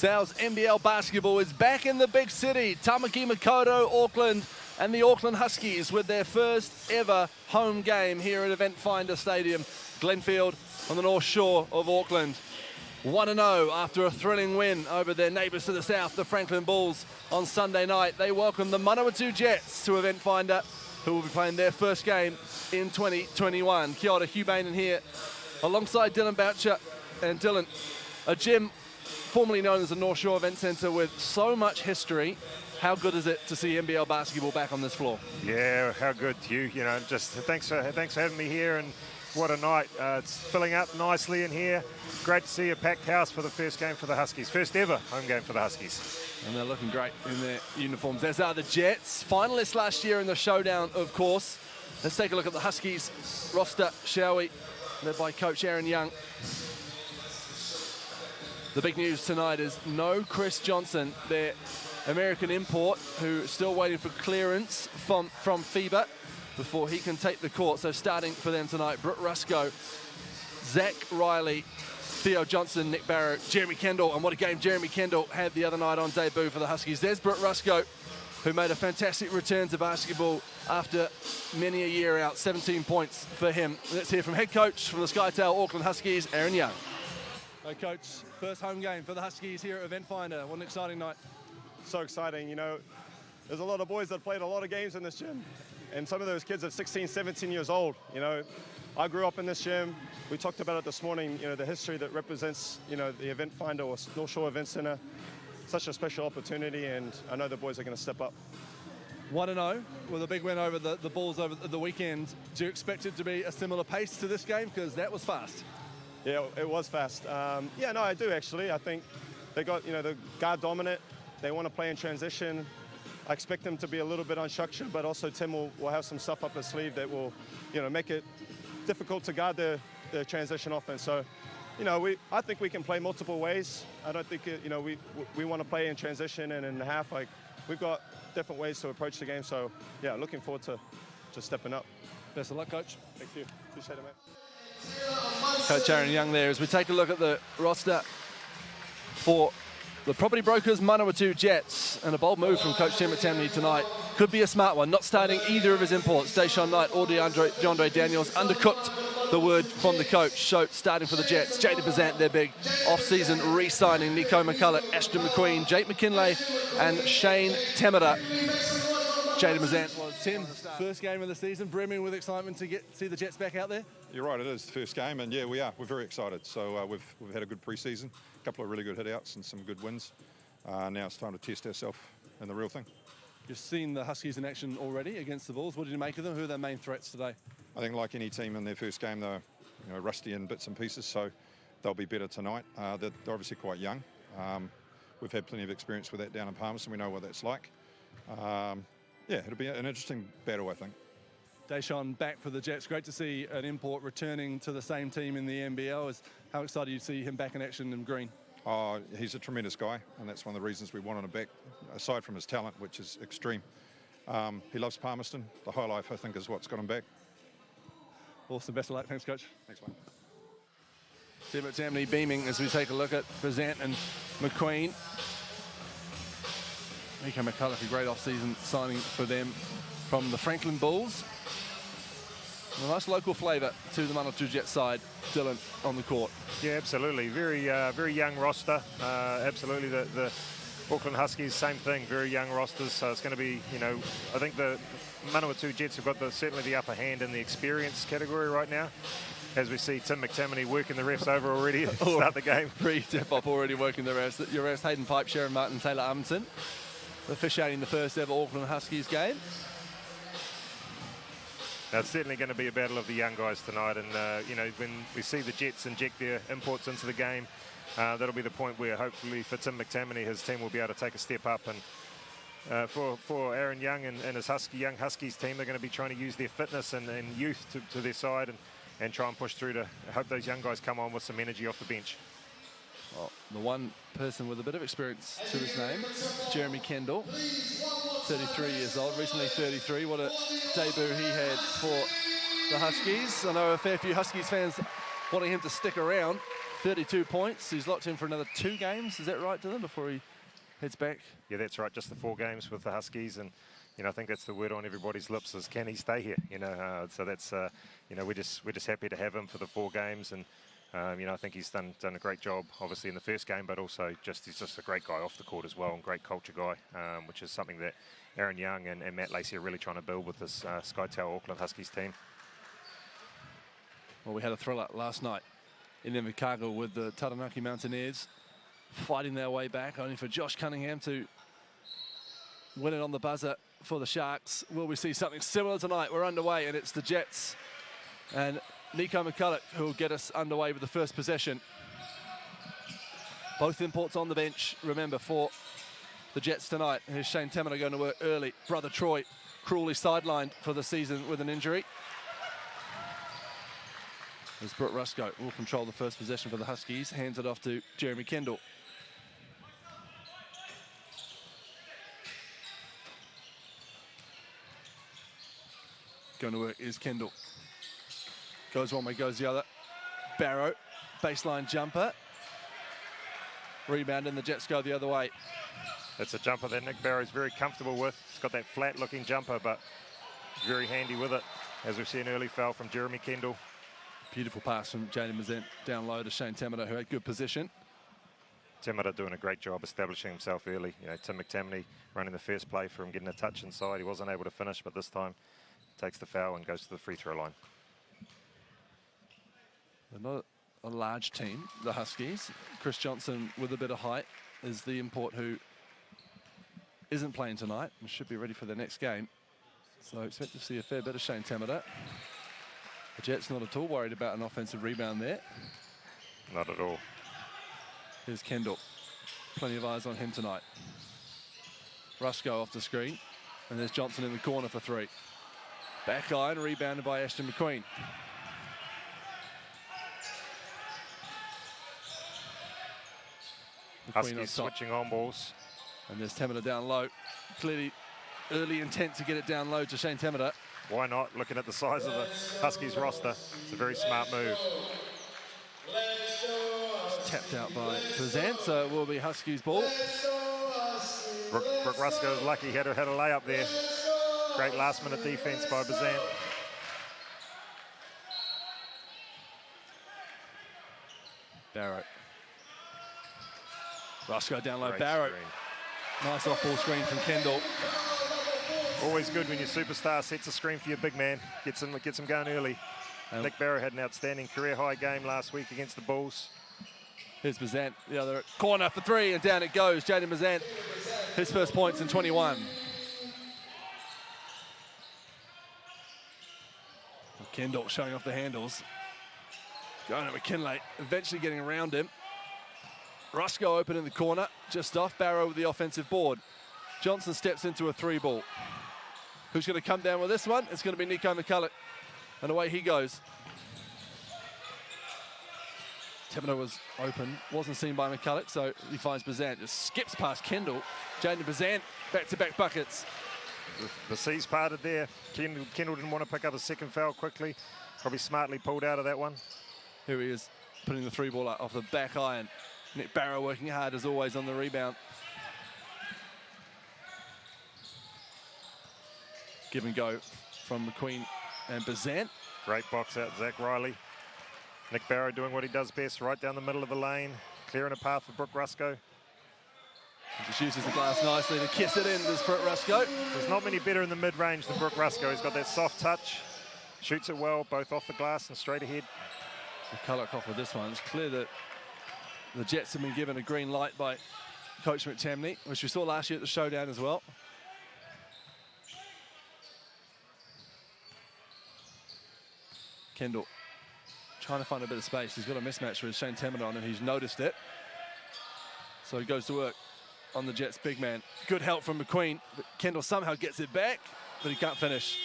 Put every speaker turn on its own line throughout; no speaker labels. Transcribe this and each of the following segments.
Sal's NBL basketball is back in the big city. Tamaki Makaurau, Auckland, and the Auckland Huskies with their first ever home game here at Event Finder Stadium, Glenfield on the North Shore of Auckland. 1-0 after a thrilling win over their neighbours to the south, the Franklin Bulls, on Sunday night. They welcome the Manawatu Jets to Event Finder, who will be playing their first game in 2021. Kia ora, Hugh Bain here, alongside Dylan Boucher. And Dylan, a gym formerly known as the North Shore Event Centre with so much history. How good is it to see NBL basketball back on this floor?
Yeah, how good, Hugh. You know, just thanks for having me here, and what a night. It's filling up nicely in here. Great to see a packed house for the first game for the Huskies. First ever home game for the Huskies. And
they're looking great in their uniforms. As are the Jets, finalists last year in the showdown, of course. Let's take a look at the Huskies roster, shall we? Led by coach Aaron Young. The big news tonight is no Chris Johnson, their American import, who is still waiting for clearance from FIBA before he can take the court. So starting for them tonight, Britt Rusco, Zach Riley, Theo Johnson, Nick Barrow, Jeremy Kendall. And what a game Jeremy Kendall had the other night on debut for the Huskies. There's Britt Rusco, who made a fantastic return to basketball after many a year out. 17 points for him. Let's hear from head coach from the SkyTel Auckland Huskies, Aaron Young.
Hey coach, first home game for the Huskies here at Event Finder. What an exciting night.
So exciting, you know. There's a lot of boys that played a lot of games in this gym, and some of those kids are 16, 17 years old. You know, I grew up in this gym. We talked about it this morning, you know, the history that represents, you know, the Event Finder or North Shore Event Center. Such a special opportunity, and I know the boys are going to step up.
1-0 with a big win over the Bulls over the weekend. Do you expect it to be a similar pace to this game? Because that was fast.
Yeah, it was fast. Yeah, no, I do actually. I think they got, you know, the guard dominant. They want to play in transition. I expect them to be a little bit unstructured, but also Tim will have some stuff up his sleeve that will, you know, make it difficult to guard the transition offense. So, you know, I think we can play multiple ways. I don't think, you know, we want to play in transition and in the half. Like, we've got different ways to approach the game. So, yeah, looking forward to just stepping up.
Best of luck, coach.
Thank you. Appreciate it, mate.
Coach Aaron Young there as we take a look at the roster for the Property Brokers Manawatu Jets, and a bold move from Coach Tim McTamney tonight. Could be a smart one, not starting either of his imports, Deshaun Knight or DeAndre Daniels. Undercooked, the word from the coach. So starting for the Jets, Jaden Bazant, their big off-season re-signing, Nico McCulloch, Ashton McQueen, Jake McKinlay, and Shane Temera. Jaden Bazant was
Tim, first game of the season, brimming with excitement to see the Jets back out there.
You're right, it is the first game, and yeah, we are. We're very excited. So we've had a good pre-season, a couple of really good hit-outs and some good wins. Now it's time to test ourselves in the real thing.
You've seen the Huskies in action already against the Bulls. What did you make of them? Who are their main threats today?
I think like any team in their first game, they're rusty in bits and pieces, so they'll be better tonight. They're obviously quite young. We've had plenty of experience with that down in Palmerston. We know what that's like. Yeah, it'll be an interesting battle, I think.
Deshaun back for the Jets. Great to see an import returning to the same team in the NBL. How excited you see him back in action in green?
Oh, he's a tremendous guy, and that's one of the reasons we wanted him back, aside from his talent, which is extreme. He loves Palmerston. The high life, I think, is what's got him back.
Awesome. Best of luck. Thanks, Coach.
Thanks, mate.
Tim McTamney beaming as we take a look at Bazant and McQueen. Nico McCulloch, a great off-season signing for them from the Franklin Bulls. A nice local flavour to the Manawatu Jets side, Dylan, on the court.
Yeah, absolutely. Very young roster. Absolutely, the Auckland Huskies, same thing. Very young rosters. So it's going to be, you know, I think the Manawatu Jets have got certainly the upper hand in the experience category right now. As we see Tim McTamney working the refs over already to start the game.
Pre-tip-off already working the refs. Your refs, Hayden Pipe, Sharon Martin, Taylor Amundsen, officiating the first ever Auckland Huskies game.
Now, it's certainly going to be a battle of the young guys tonight, and you know, when we see the Jets inject their imports into the game, that'll be the point where hopefully for Tim McTamney, his team will be able to take a step up, and for Aaron Young and his young Huskies team, they're going to be trying to use their fitness and youth to their side and try and push through to hope those young guys come on with some energy off the bench.
Well, the one person with a bit of experience to his name, Jeremy Kendall, 33 years old, recently 33. What a debut he had for the Huskies. I know a fair few Huskies fans wanting him to stick around 32 points. He's locked in for another 2 games. Is that right, Dylan, before he heads back?
Yeah, that's right. Just the 4 games with the Huskies, and I think that's the word on everybody's lips is, can he stay here? So that's we're just happy to have him for the 4 games, and I think he's done a great job, obviously in the first game, but also he's just a great guy off the court as well, and great culture guy, which is something that Aaron Young and Matt Lacey are really trying to build with this SkyTel Auckland Huskies team.
Well, we had a thriller last night in Invercargill with the Taranaki Mountaineers fighting their way back, only for Josh Cunningham to win it on the buzzer for the Sharks. Will we see something similar tonight? We're underway, and it's the Jets and Nico McCulloch who will get us underway with the first possession. Both imports on the bench, remember, for the Jets tonight. Here's Shane Tamina going to work early. Brother Troy cruelly sidelined for the season with an injury. As Brooke Rusko will control the first possession for the Huskies, hands it off to Jeremy Kendall. Going to work is Kendall. Goes one way, goes the other. Barrow, baseline jumper. Rebound and the Jets go the other way.
It's a jumper that Nick Barrow's very comfortable with. He's got that flat-looking jumper, but very handy with it. As we've seen, early foul from Jeremy Kendall.
Beautiful pass from Jaden Mazent down low to Shane Tamina, who had good position.
Tamina doing a great job establishing himself early. Tim McTammany running the first play for him, getting a touch inside. He wasn't able to finish, but this time takes the foul and goes to the free throw line.
They're not a large team, the Huskies. Chris Johnson, with a bit of height, is the import who isn't playing tonight and should be ready for the next game. So expect to see a fair bit of Shane Tamina. The Jets not at all worried about an offensive rebound there.
Not at all.
Here's Kendall. Plenty of eyes on him tonight. Rusko off the screen. And there's Johnson in the corner for 3. Back iron, rebounded by Ashton McQueen.
Huskies switching on balls.
And there's Tamina down low. Clearly early intent to get it down low to Shane Tamina.
Why not? Looking at the size of the Huskies roster, it's a very smart move.
It's tapped out by Bazant, so it will be Huskies ball.
Brooke Rusko was lucky, he had a layup there. Great last-minute defense by Bazant.
Barrow. Rusko down low.
Great
Barrow.
screen.
Nice off-ball screen from Kendall.
Always good when your superstar sets a screen for your big man, gets him going early. Nick Barrow had an outstanding career-high game last week against the Bulls.
Here's Bazant, the other corner for 3, and down it goes. Jaden Bazant, his first points in 21. Kendall showing off the handles. Going to McKinley, eventually getting around him. Rusko open in the corner, just off. Barrow with the offensive board. Johnson steps into a 3 ball. Who's going to come down with this one? It's going to be Nico McCulloch. And away he goes. Tamina was open, wasn't seen by McCulloch, so he finds Bazant. Just skips past Kendall. Jaden Bazant, back-to-back buckets.
The seas parted there. Kendall didn't want to pick up a second foul quickly. Probably smartly pulled out of that one.
Here he is, putting the 3 ball off the back iron. Nick Barrow working hard as always on the rebound. Give and go from McQueen and Bazant.
Great box out, Zach Riley. Nick Barrow doing what he does best, right down the middle of the lane, clearing a path for Brooke Rusko.
He just uses the glass nicely to kiss it in, does Brooke Rusko.
There's not many better in the mid-range than Brooke Rusko. He's got that soft touch, shoots it well, both off the glass and straight ahead.
McCulloch off with this one. It's clear that the Jets have been given a green light by Coach McTammany, which we saw last year at the Showdown as well. Kendall trying to find a bit of space. He's got a mismatch with Shane Tamina on, and he's noticed it. So he goes to work on the Jets' big man. Good help from McQueen, but Kendall somehow gets it back, but he can't finish.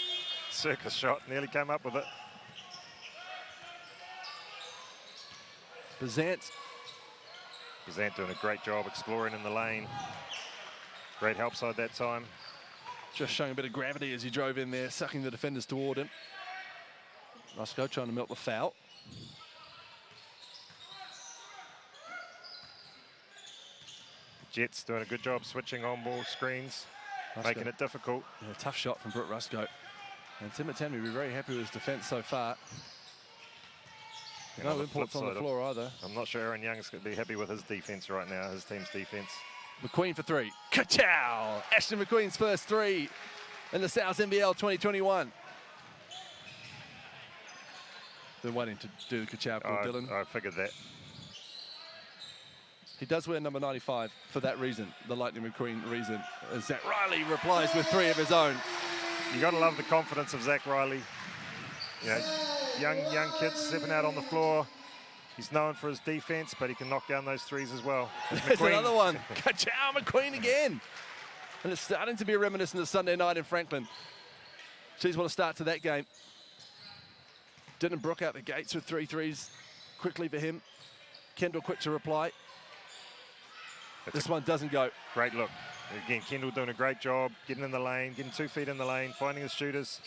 Circus shot, nearly came up with it.
Bazant
doing a great job exploring in the lane. Great help side that time.
just showing a bit of gravity as he drove in there, sucking the defenders toward him. Rusko trying to milk the foul.
Jets doing a good job switching on ball screens, making it difficult.
Yeah, tough shot from Brooke Ruscoe. And Tim McTammey will be very happy with his defence so far. No imports on the floor either.
I'm not sure Aaron Young's going to be happy with his defence right now, his team's defence.
McQueen for three. Ka-chow! Ashton McQueen's first three in the South NBL 2021. Been waiting to do the ka-chow call, Dylan.
I figured that.
He does wear number 95 for that reason, the Lightning McQueen reason. As Zach Riley replies with three of his own.
You got to love the confidence of Zach Riley. You know, young kids stepping out on the floor. He's known for his defense, but he can knock down those threes as well.
There's another one. Ka-chow, McQueen again. And it's starting to be reminiscent of Sunday night in Franklin. She's want to start to that game. Dylan Brook out the gates with 3 threes quickly for him. Kendall quick to reply. This one doesn't go.
Great look. Again, Kendall doing a great job, getting in the lane, getting 2 feet in the lane, finding his shooters.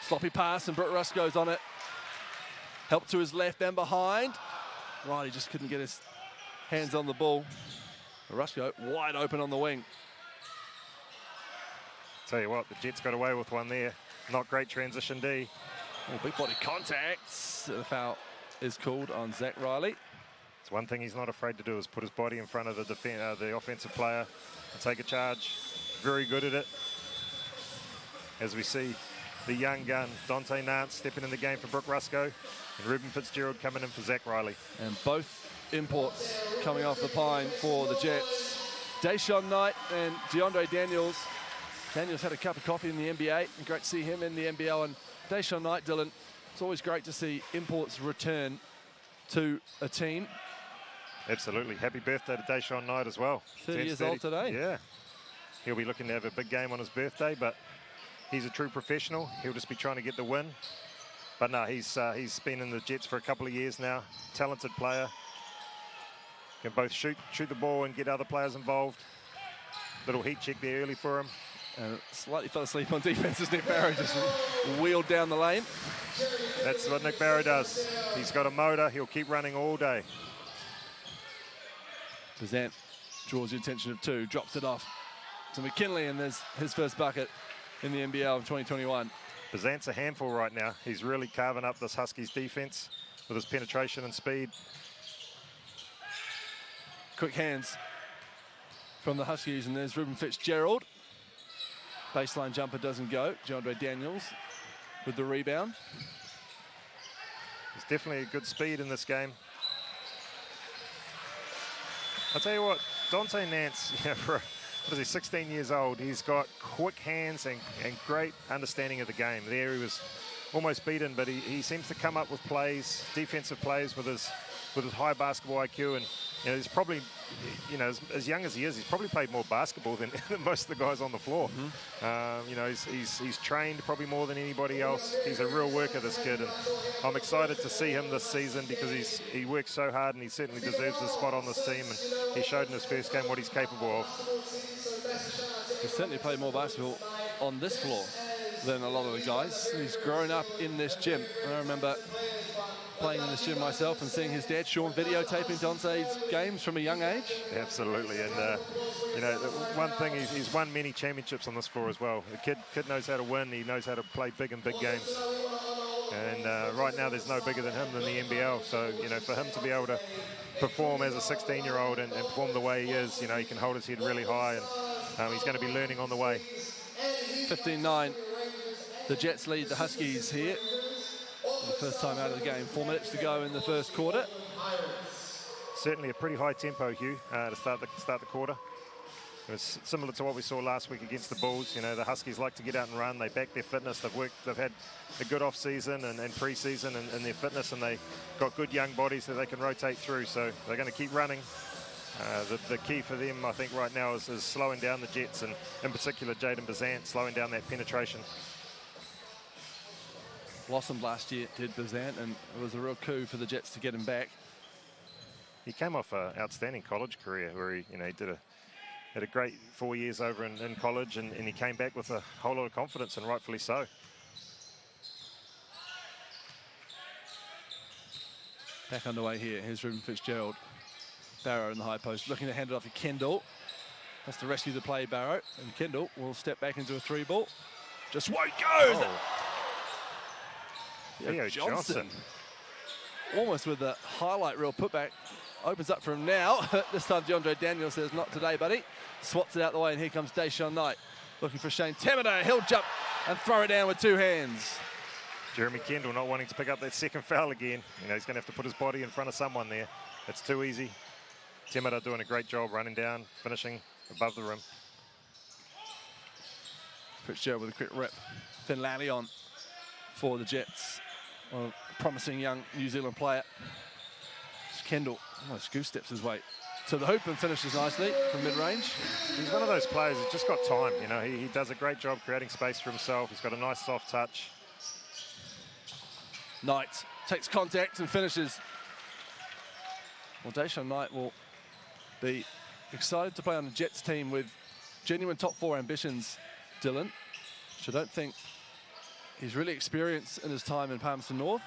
Sloppy pass and Brooke Ruscoe's on it. Help to his left and behind. Riley just couldn't get his hands on the ball. Ruscoe wide open on the wing.
Tell you what, the Jets got away with one there. Not great transition D.
Oh, big body contacts. The foul is called on Zach Riley.
It's one thing he's not afraid to do is put his body in front of the offensive player and take a charge. Very good at it. As we see the young gun, Dante Nance, stepping in the game for Brooke Ruscoe, and Ruben Fitzgerald coming in for Zach Riley.
And both imports coming off the pine for the Jets. Deshaun Knight and DeAndre Daniels. Daniels had a cup of coffee in the NBA, and great to see him in the NBL. And Deshaun Knight, Dylan, it's always great to see imports return to a team.
Absolutely. Happy birthday to Deshaun Knight as well.
30 years old today.
Yeah. He'll be looking to have a big game on his birthday, but he's a true professional. He'll just be trying to get the win. But no, he's been in the Jets for a couple of years now. Talented player. Can both shoot the ball and get other players involved. Little heat check there early for him.
Slightly fell asleep on defense as Nick Barrow just wheeled down the lane.
That's what Nick Barrow does. He's got a motor. He'll keep running all day.
Bazant draws the attention of 2, drops it off to McKinley, and there's his first bucket in the NBL of 2021.
Bazant's a handful right now. He's really carving up this Huskies defense with his penetration and speed.
Quick hands from the Huskies, and there's Ruben Fitzgerald. Baseline jumper doesn't go. DeAndre Daniels with the rebound.
There's definitely a good speed in this game. I'll tell you what, Dante Nance, for, what is he, 16 years old, he's got quick hands and great understanding of the game. There he was almost beaten, but he seems to come up with plays, defensive plays with his high basketball IQ. And you know, he's probably, you know, as young as he is, he's probably played more basketball than most of the guys on the floor. Mm-hmm. You know, he's trained probably more than anybody else. He's a real worker, this kid, and I'm excited to see him this season because he works so hard and he certainly deserves a spot on this team. And he showed in his first game what he's capable of.
He's certainly played more basketball on this floor than a lot of the guys. He's grown up in this gym. I remember playing in this gym myself and seeing his dad, Sean, videotaping Dante's games from a young age.
Absolutely, and you know, one thing, he's won many championships on this floor as well. The kid knows how to win. He knows how to play big in big games. And right now, there's no bigger than him than the NBL. So, you know, for him to be able to perform as a 16-year-old and perform the way he is, you know, he can hold his head really high, and he's going to be learning on the way.
15-9. The Jets lead the Huskies here. The first time out of the game. 4 minutes to go in the first quarter.
Certainly a pretty high tempo, Hugh, to start the quarter. It was similar to what we saw last week against the Bulls. You know, the Huskies like to get out and run. They back their fitness. They've had a good off season and pre-season and their fitness, and they got good young bodies that they can rotate through. So they're going to keep running. The key for them, I think, right now is slowing down the Jets, and in particular Jaden Bazant, slowing down that penetration.
Blossomed last year, did Bazant, and it was a real coup for the Jets to get him back.
He came off an outstanding college career where he had a great 4 years over in college, and he came back with a whole lot of confidence, and rightfully so.
Back underway here. Here's Ruben Fitzgerald. Barrow in the high post, looking to hand it off to Kendall. Has to rescue the play, Barrow. And Kendall will step back into a 3-ball. Just won't go.
Theo Johnson.
Almost with the highlight reel putback. Opens up for him now. This time DeAndre Daniels says, not today, buddy. Swats it out the way, and here comes Deshaun Knight. Looking for Shane Temedo. He'll jump and throw it down with 2 hands.
Jeremy Kendall not wanting to pick up that second foul again. You know, he's going to have to put his body in front of someone there. It's too easy. Temedo doing a great job running down, finishing above the rim.
Fitzgerald with a quick rip. Finlally on for the Jets. Well, a promising young New Zealand player. It's Kendall almost goose steps his way to the hoop and finishes nicely from mid-range.
He's one of those players who's just got time. You know, he does a great job creating space for himself. He's got a nice soft touch.
Knight takes contact and finishes. Well, Deshaun Knight will be excited to play on the Jets team with genuine top 4 ambitions, Dylan, which I don't think he's really experienced in his time in Palmerston North.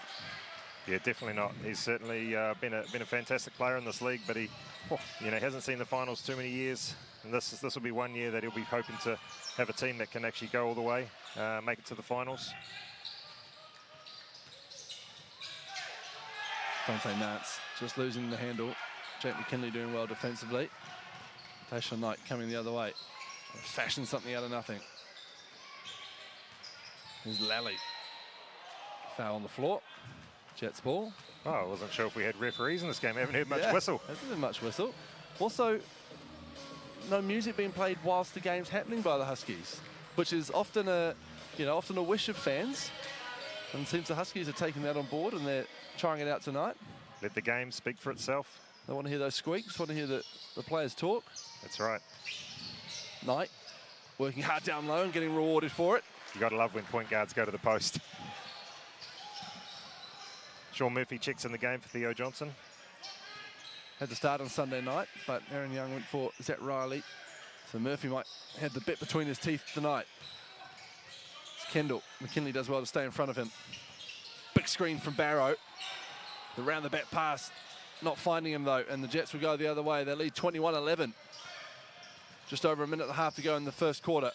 Yeah, definitely not. He's certainly been a fantastic player in this league, but he, you know, hasn't seen the finals too many years. And this will be one year that he'll be hoping to have a team that can actually go all the way, make it to the finals.
Dante Nance just losing the handle. Jake McKinley doing well defensively. Deshaun Knight coming the other way. Fashion something out of nothing. Here's Lally. Foul on the floor. Jets ball.
Oh, I wasn't sure if we had referees in this game. I haven't heard much whistle.
Hasn't been much whistle. Also, no music being played whilst the game's happening by the Huskies, which is often a wish of fans. And it seems the Huskies are taking that on board and they're trying it out tonight.
Let the game speak for itself.
They want to hear those squeaks, want to hear the players talk.
That's right.
Knight working hard down low and getting rewarded for it.
You got to love when point guards go to the post. Sean Murphy checks in the game for Theo Johnson.
Had to start on Sunday night, but Aaron Young went for Zach Riley. So Murphy might have the bit between his teeth tonight. It's Kendall. McKinley does well to stay in front of him. Big screen from Barrow. The round the back pass, not finding him though, and the Jets will go the other way. They lead 21-11. Just over a minute and a half to go in the first quarter.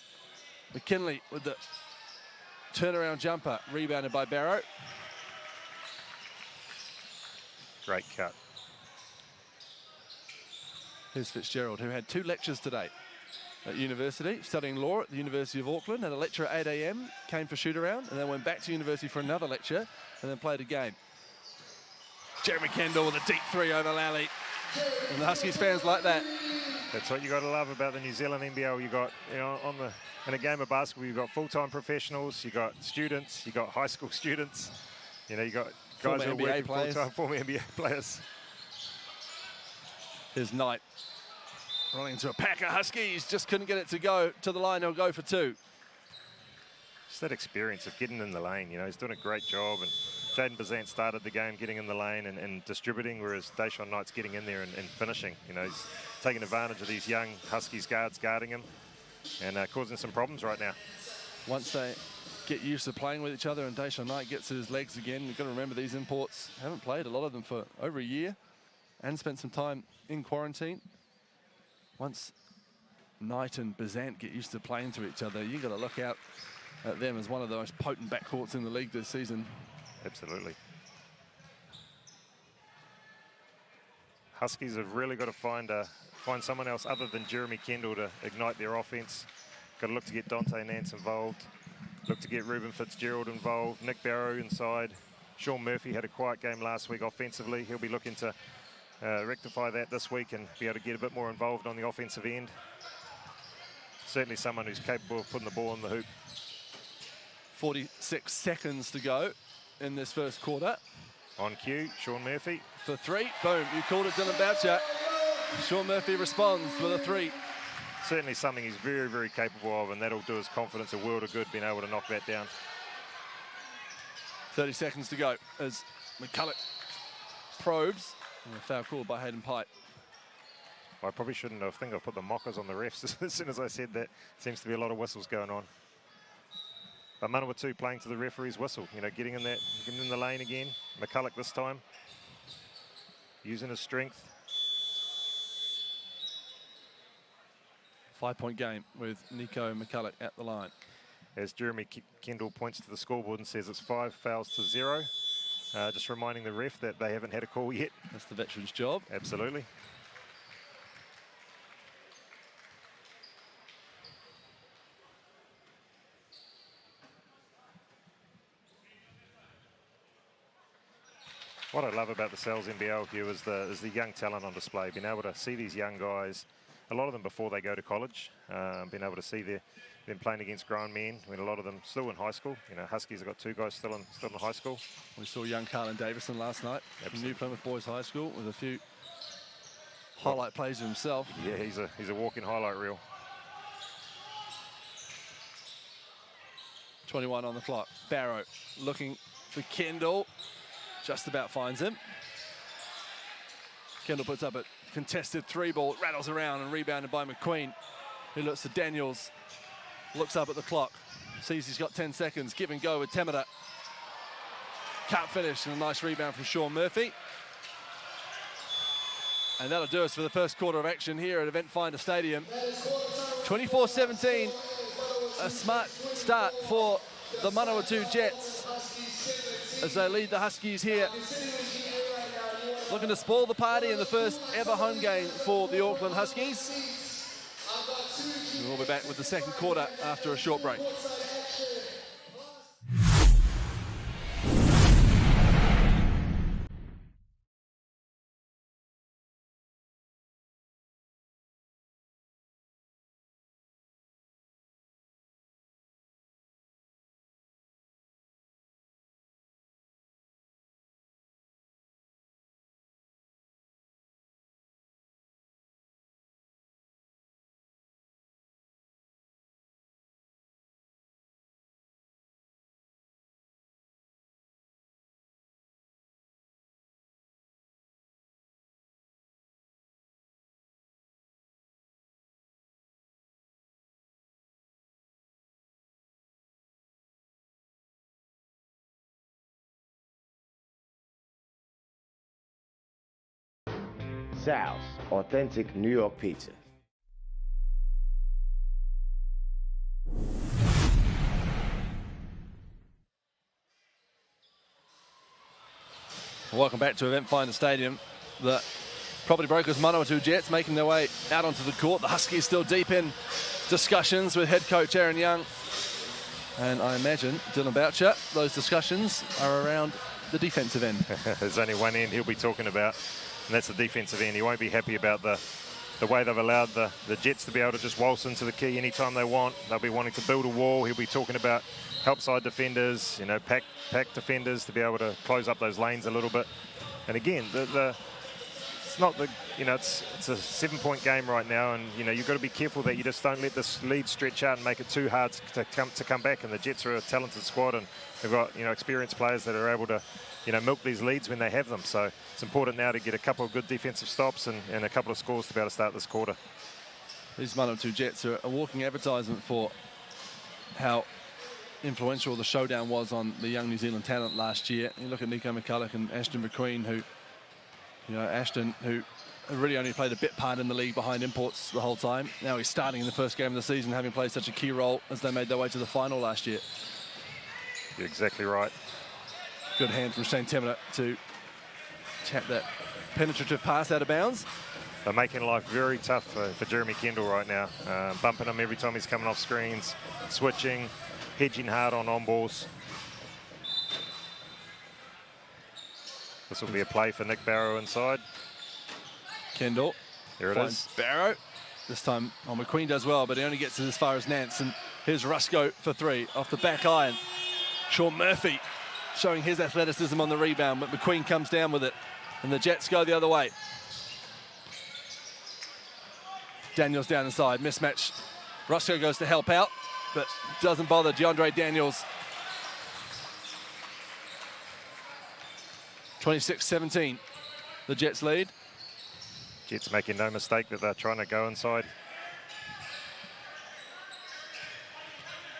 McKinley with the turnaround jumper, rebounded by Barrow.
Great cut.
Here's Fitzgerald, who had 2 lectures today at university, studying law at the University of Auckland. Had a lecture at 8 a.m, came for shoot-around, and then went back to university for another lecture, and then played a game. Jeremy Kendall with a deep 3 over Lally. And the Huskies fans like that.
That's what you got to love about the New Zealand NBL. You got, you know, in a game of basketball, you've got full-time professionals, you got students, you got high school students. You know, you got guys who are working full-time, former NBA players.
Here's Knight running into a pack of Huskies. Just couldn't get it to go to the line. He'll go for 2.
Just that experience of getting in the lane. You know, he's doing a great job. And Jaden Bazant started the game getting in the lane and distributing, whereas Deshaun Knight's getting in there and finishing. You know, he's taking advantage of these young Huskies guards guarding him and causing some problems right now.
Once they get used to playing with each other and Deshaun Knight gets his legs again, you've got to remember these imports haven't played, a lot of them, for over a year and spent some time in quarantine. Once Knight and Bazant get used to playing to each other, you've got to look out at them as one of the most potent backcourts in the league this season.
Absolutely. Huskies have really got to find someone else other than Jeremy Kendall to ignite their offense. Got to look to get Dante Nance involved. Look to get Ruben Fitzgerald involved. Nick Barrow inside. Sean Murphy had a quiet game last week offensively. He'll be looking to rectify that this week and be able to get a bit more involved on the offensive end. Certainly someone who's capable of putting the ball in the hoop.
46 seconds to go in this first quarter.
On cue, Sean Murphy.
For 3, boom, you called it, Dylan Boucher. Sean Murphy responds with a 3.
Certainly something he's very, very capable of, and that'll do his confidence a world of good, being able to knock that down.
30 seconds to go as McCulloch probes. And a foul called by Hayden Pipe.
I probably shouldn't have. I think I put the mockers on the refs as soon as I said that. Seems to be a lot of whistles going on. But Manawatu playing to the referee's whistle, you know, getting in the lane again. McCulloch this time, using his strength.
5-point game with Nico McCulloch at the line.
As Jeremy Kendall points to the scoreboard and says it's 5 fouls to 0. Just reminding the ref that they haven't had a call yet.
That's the veteran's job.
Absolutely. What I love about the Sal's NBL, Hugh, is the young talent on display. Being able to see these young guys, a lot of them before they go to college, being able to see them playing against grown men. I mean, a lot of them still in high school. You know, Huskies have got 2 guys still in high school.
We saw young Carlin Davison last night from New Plymouth Boys High School with a few highlight plays himself.
Yeah, he's a walking highlight reel.
21 on the clock. Barrow looking for Kendall. Just about finds him. Kendall puts up a contested 3-ball, rattles around and rebounded by McQueen, who looks to Daniels, looks up at the clock, sees he's got 10 seconds, give and go with Temida. Can't finish, and a nice rebound from Sean Murphy. And that'll do us for the first quarter of action here at Event Finder Stadium. 24-17, a smart start for the Manawatu Jets as they lead the Huskies here. Looking to spoil the party in the first ever home game for the Auckland Huskies. We'll be back with the second quarter after a short break.
Sal's Authentic New York Pizza.
Welcome back to Event Finder Stadium. The property brokers Manawatu Jets making their way out onto the court. The Huskies still deep in discussions with head coach Aaron Young. And I imagine, Dylan Boucher, those discussions are around the defensive end.
There's only one end he'll be talking about, and that's the defensive end. He won't be happy about the way they've allowed the Jets to be able to just waltz into the key anytime they want. They'll be wanting to build a wall. He'll be talking about help side defenders, you know, pack defenders to be able to close up those lanes a little bit. And again, it's not the, you know, it's a 7-point game right now, and you know you've got to be careful that you just don't let this lead stretch out and make it too hard to come back. And the Jets are a talented squad, and they've got, you know, experienced players that are able to, you know, milk these leads when they have them. So it's important now to get a couple of good defensive stops and a couple of scores to be able to start this quarter.
These Manawatu Jets are a walking advertisement for how influential the showdown was on the young New Zealand talent last year. You look at Nico McCulloch and Ashton McQueen, who, you know, Ashton, who really only played a bit part in the league behind imports the whole time. Now he's starting in the first game of the season, having played such a key role as they made their way to the final last year.
You're exactly right.
Good hand from Shane Temina to tap that penetrative pass out of bounds.
They're making life very tough for Jeremy Kendall right now. Bumping him every time he's coming off screens, switching, hedging hard on balls. This will be a play for Nick Barrow inside.
Kendall.
There it is.
Barrow. This time, McQueen does well, but he only gets as far as Nance. And here's Rusko for 3 off the back iron. Sean Murphy showing his athleticism on the rebound, but McQueen comes down with it. And the Jets go the other way. Daniels down inside, mismatch. Rusko goes to help out, but doesn't bother. DeAndre Daniels. 26-17, the Jets lead.
Jets making no mistake that they're trying to go inside.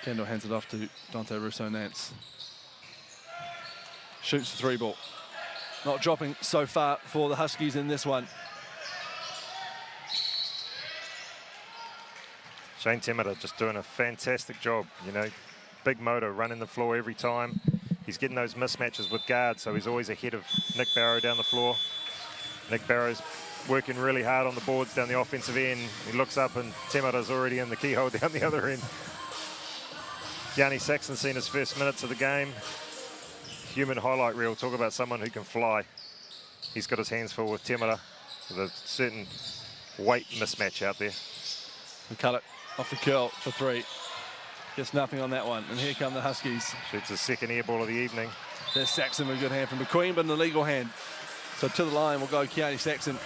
Kendall hands it off to Dante Russo-Nance. Shoots the 3-ball. Not dropping so far for the Huskies in this one.
Shane Temada just doing a fantastic job, you know. Big motor, running the floor every time. He's getting those mismatches with guards, so he's always ahead of Nick Barrow down the floor. Nick Barrow's working really hard on the boards down the offensive end. He looks up and Temada's already in the keyhole down the other end. Gianni Saxon's seen his first minutes of the game. Human highlight reel, talk about someone who can fly. He's got his hands full with Temada, with a certain weight mismatch out there.
McCulloch off the curl for 3. Gets nothing on that one. And here come the Huskies.
Shoots his second air ball of the evening.
There's Saxon with a good hand from McQueen, but an illegal hand. So to the line will go Keone Saxon.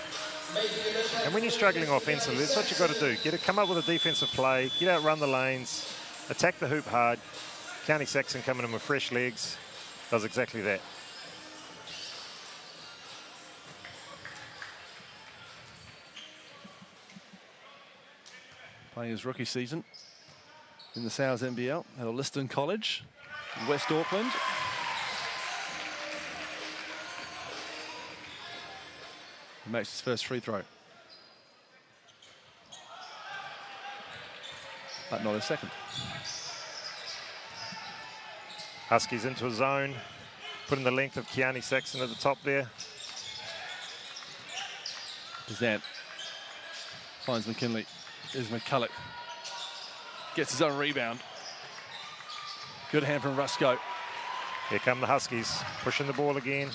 And when you're struggling offensively, that's what you've got to do. Come up with a defensive play, get out, run the lanes, attack the hoop hard. Keone Saxon coming in with fresh legs, does exactly that.
Playing his rookie season in the South NBL at Liston College in West Auckland. He makes his first free throw. But not his second.
Huskies into a zone, putting the length of Keone Saxon at the top there.
Bazant finds McKinley. Is McCulloch. Gets his own rebound. Good hand from Rusko.
Here come the Huskies, pushing the ball again.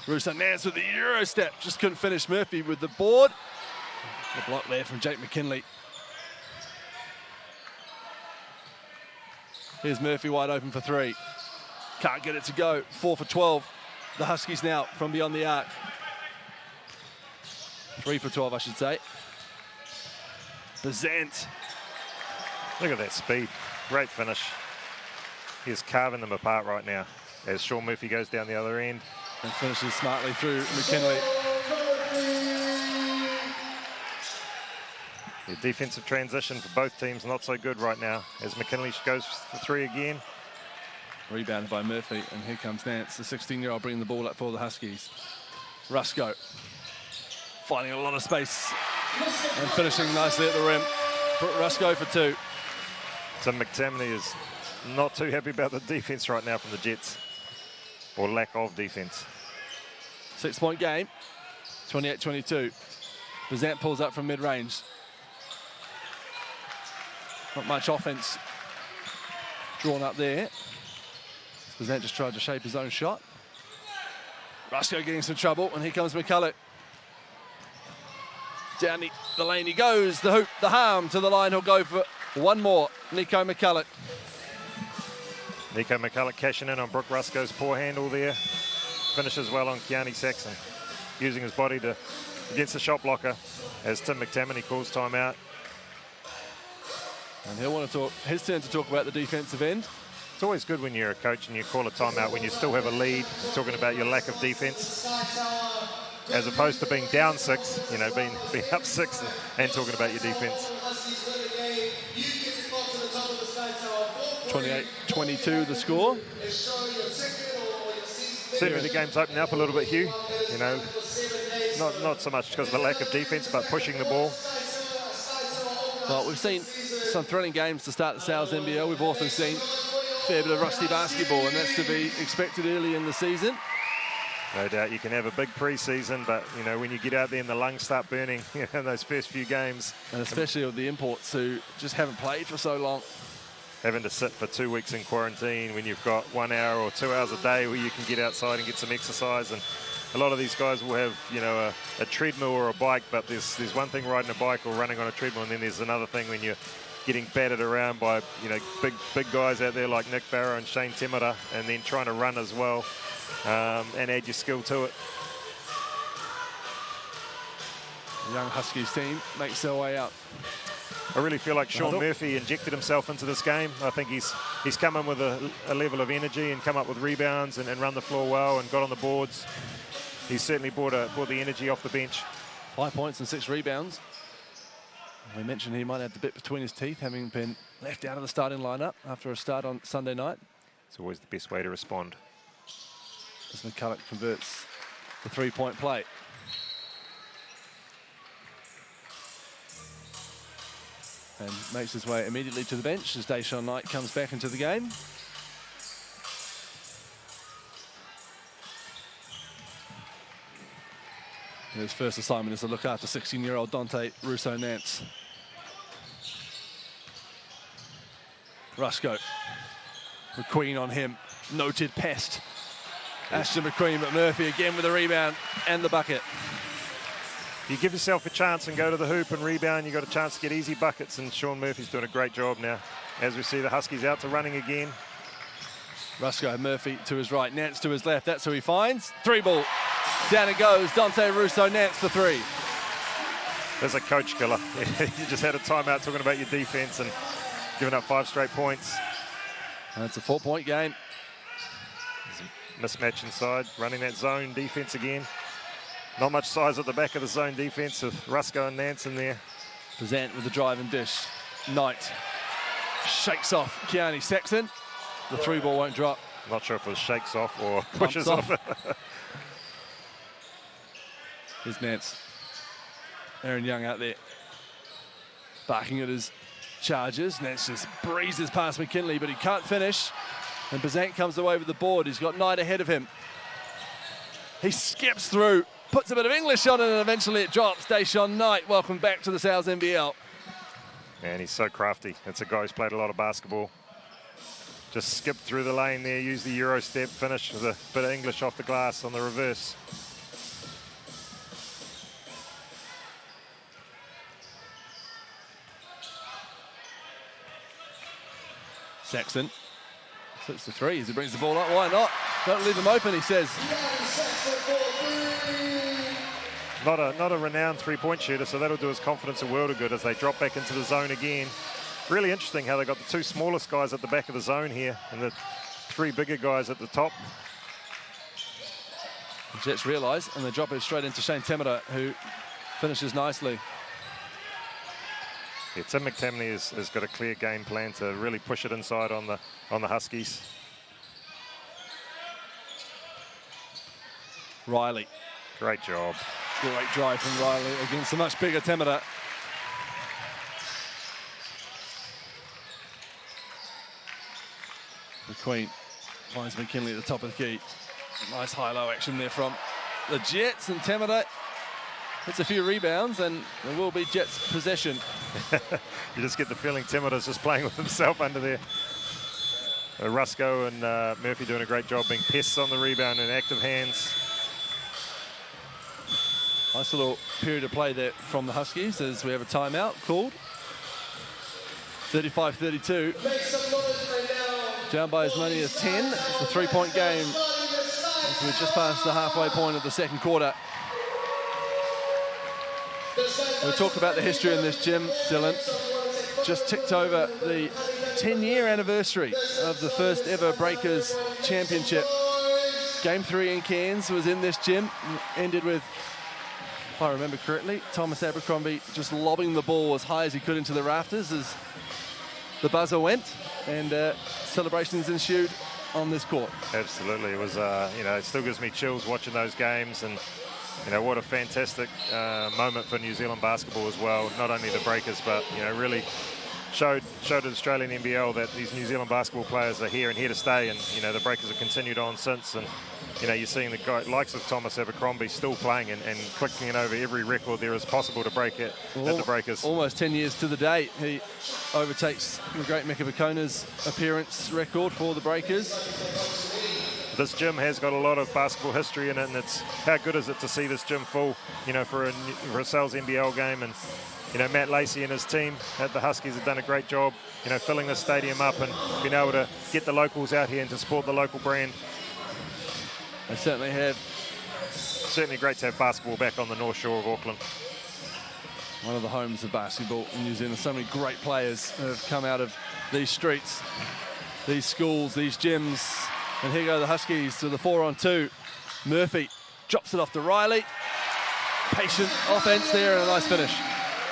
Russo Nance with the Euro step. Just couldn't finish Murphy with the board. The block there from Jake McKinley. Here's Murphy wide open for 3. Can't get it to go. 4 for 12. The Huskies now from beyond the arc. 3 for 12, I should say. Bazant.
Look at that speed. Great finish. He's carving them apart right now as Sean Murphy goes down the other end.
And finishes smartly through McKinley.
The defensive transition for both teams not so good right now as McKinley goes for 3 again.
Rebounded by Murphy, and here comes Nance, the 16-year-old bringing the ball up for the Huskies. Rusko finding a lot of space and finishing nicely at the rim. Rusko for 2.
So McTamaney is not too happy about the defense right now from the Jets, or lack of defense.
6-point game, 28-22. Bazant pulls up from mid-range. Not much offense drawn up there. Bazant just tried to shape his own shot. Rusko getting some trouble, and here comes McCulloch. Down the lane he goes, the hoop, the harm to the line. He'll go for one more. Nico McCulloch.
Nico McCulloch cashing in on Brooke Rusko's poor handle there. Finishes well on Keone Saxon, using his body against the shot blocker as Tim McTamaney calls timeout.
And he'll want to talk, his turn to talk about the defensive end.
It's always good when you're a coach and you call a timeout when you still have a lead, talking about your lack of defense, as opposed to being down 6, you know, being up 6 and talking about your defense.
28-22 the score.
Certainly the game's opening up a little bit, Hugh. You know, not so much because of the lack of defense, but pushing the ball.
Well, we've seen some thrilling games to start the Sal's NBL. We've also seen a fair bit of rusty basketball, and that's to be expected early in the season.
No doubt you can have a big pre-season, but, you know, when you get out there and the lungs start burning in those first few games.
And especially with the imports who just haven't played for so long.
Having to sit for 2 weeks in quarantine when you've got 1 hour or 2 hours a day where you can get outside and get some exercise. And a lot of these guys will have, you know, a treadmill or a bike, but there's one thing riding a bike or running on a treadmill, and then there's another thing when you're getting battered around by, you know, big guys out there like Nick Barrow and Shane Temada, and then trying to run as well and add your skill to it.
The young Huskies team makes their way up.
I really feel like Sean Murphy injected himself into this game. I think he's come in with a level of energy and come up with rebounds and run the floor well and got on the boards. He's certainly brought the energy off the bench.
5 points and 6 rebounds. We mentioned he might have the bit between his teeth, having been left out of the starting lineup after a start on Sunday night.
It's always the best way to respond.
As McCulloch converts the 3-point play. and makes his way immediately to the bench as Deshaun Knight comes back into the game. His first assignment is to look after 16-year-old Dante Russo-Nance. Rusko, McQueen on him, noted pest. Ashton McQueen, but Murphy again with the rebound and the bucket.
You give yourself a chance and go to the hoop and rebound, you got a chance to get easy buckets, and Sean Murphy's doing a great job now. As we see the Huskies out to running again.
Rusko, Murphy to his right, Nance to his left. That's who he finds. 3-ball. Down it goes. Dante Russo-Nance for 3.
There's a coach killer. You just had a timeout talking about your defense and giving up 5 straight points.
And it's a 4-point game.
Mismatch inside, running that zone defense again. Not much size at the back of the zone defense with Rusko and Nance in there.
Present with the drive and dish. Knight shakes off Kearney Saxon. The 3-ball won't drop.
Not sure if it was shakes off or pushes off.
Here's Nance. Aaron Young out there, barking at his charges. Nance just breezes past McKinley, but he can't finish. And Bazant comes away with the board. He's got Knight ahead of him. He skips through, puts a bit of English on it, and eventually it drops. Deshaun Knight, welcome back to the South NBL.
Man, he's so crafty. It's a guy who's played a lot of basketball. Just skipped through the lane there, used the Euro step, finished with a bit of English off the glass on the reverse.
Saxon slips the 3 as he brings the ball up. Why not? Don't leave him open, he says.
Not a renowned three-point shooter, so that'll do his confidence a world of good as they drop back into the zone again. Really interesting how they got the 2 smallest guys at the back of the zone here and the 3 bigger guys at the top.
The Jets realise, and they drop it straight into Shane Temera, who finishes nicely.
Yeah, Tim McTamaney has got a clear game plan to really push it inside on the Huskies.
Riley.
Great job.
Great drive from Riley against a much bigger Temera. McQueen finds McKinley at the top of the key. Nice high-low action there from the Jets, and Temera hits a few rebounds, and there will be Jets possession.
You just get the feeling Temera's just playing with himself under there. Rusko and Murphy doing a great job being pests on the rebound and active hands.
Nice little period of play there from the Huskies as we have a timeout called. 35-32. Down by as many as 10. It's a 3-point game as we're just past the halfway point of the second quarter. We talked about the history in this gym, Dylan. Just ticked over the 10-year anniversary of the first ever Breakers Championship. Game 3 in Cairns was in this gym. Ended with, if I remember correctly, Thomas Abercrombie just lobbing the ball as high as he could into the rafters as the buzzer went, and celebrations ensued on this court.
Absolutely. It was, it still gives me chills watching those games, and what a fantastic moment for New Zealand basketball as well. Not only the Breakers, but really showed the Australian NBL that these New Zealand basketball players are here and here to stay. And the Breakers have continued on since. And you're seeing the guy, likes of Thomas Abercrombie still playing and clicking over every record there is possible to break it at the Breakers.
Almost 10 years to the date, he overtakes the great Mika Vakona's appearance record for the Breakers.
This gym has got a lot of basketball history in it, and it's how good is it to see this gym full, for a Sal's NBL game. And Matt Lacey and his team at the Huskies have done a great job, filling the stadium up and being able to get the locals out here and to support the local brand.
They certainly have.
Certainly great to have basketball back on the North Shore of Auckland.
One of the homes of basketball in New Zealand. So many great players have come out of these streets, these schools, these gyms. And here go the Huskies to the 4-on-2. Murphy drops it off to Riley. Patient offense there and a nice finish.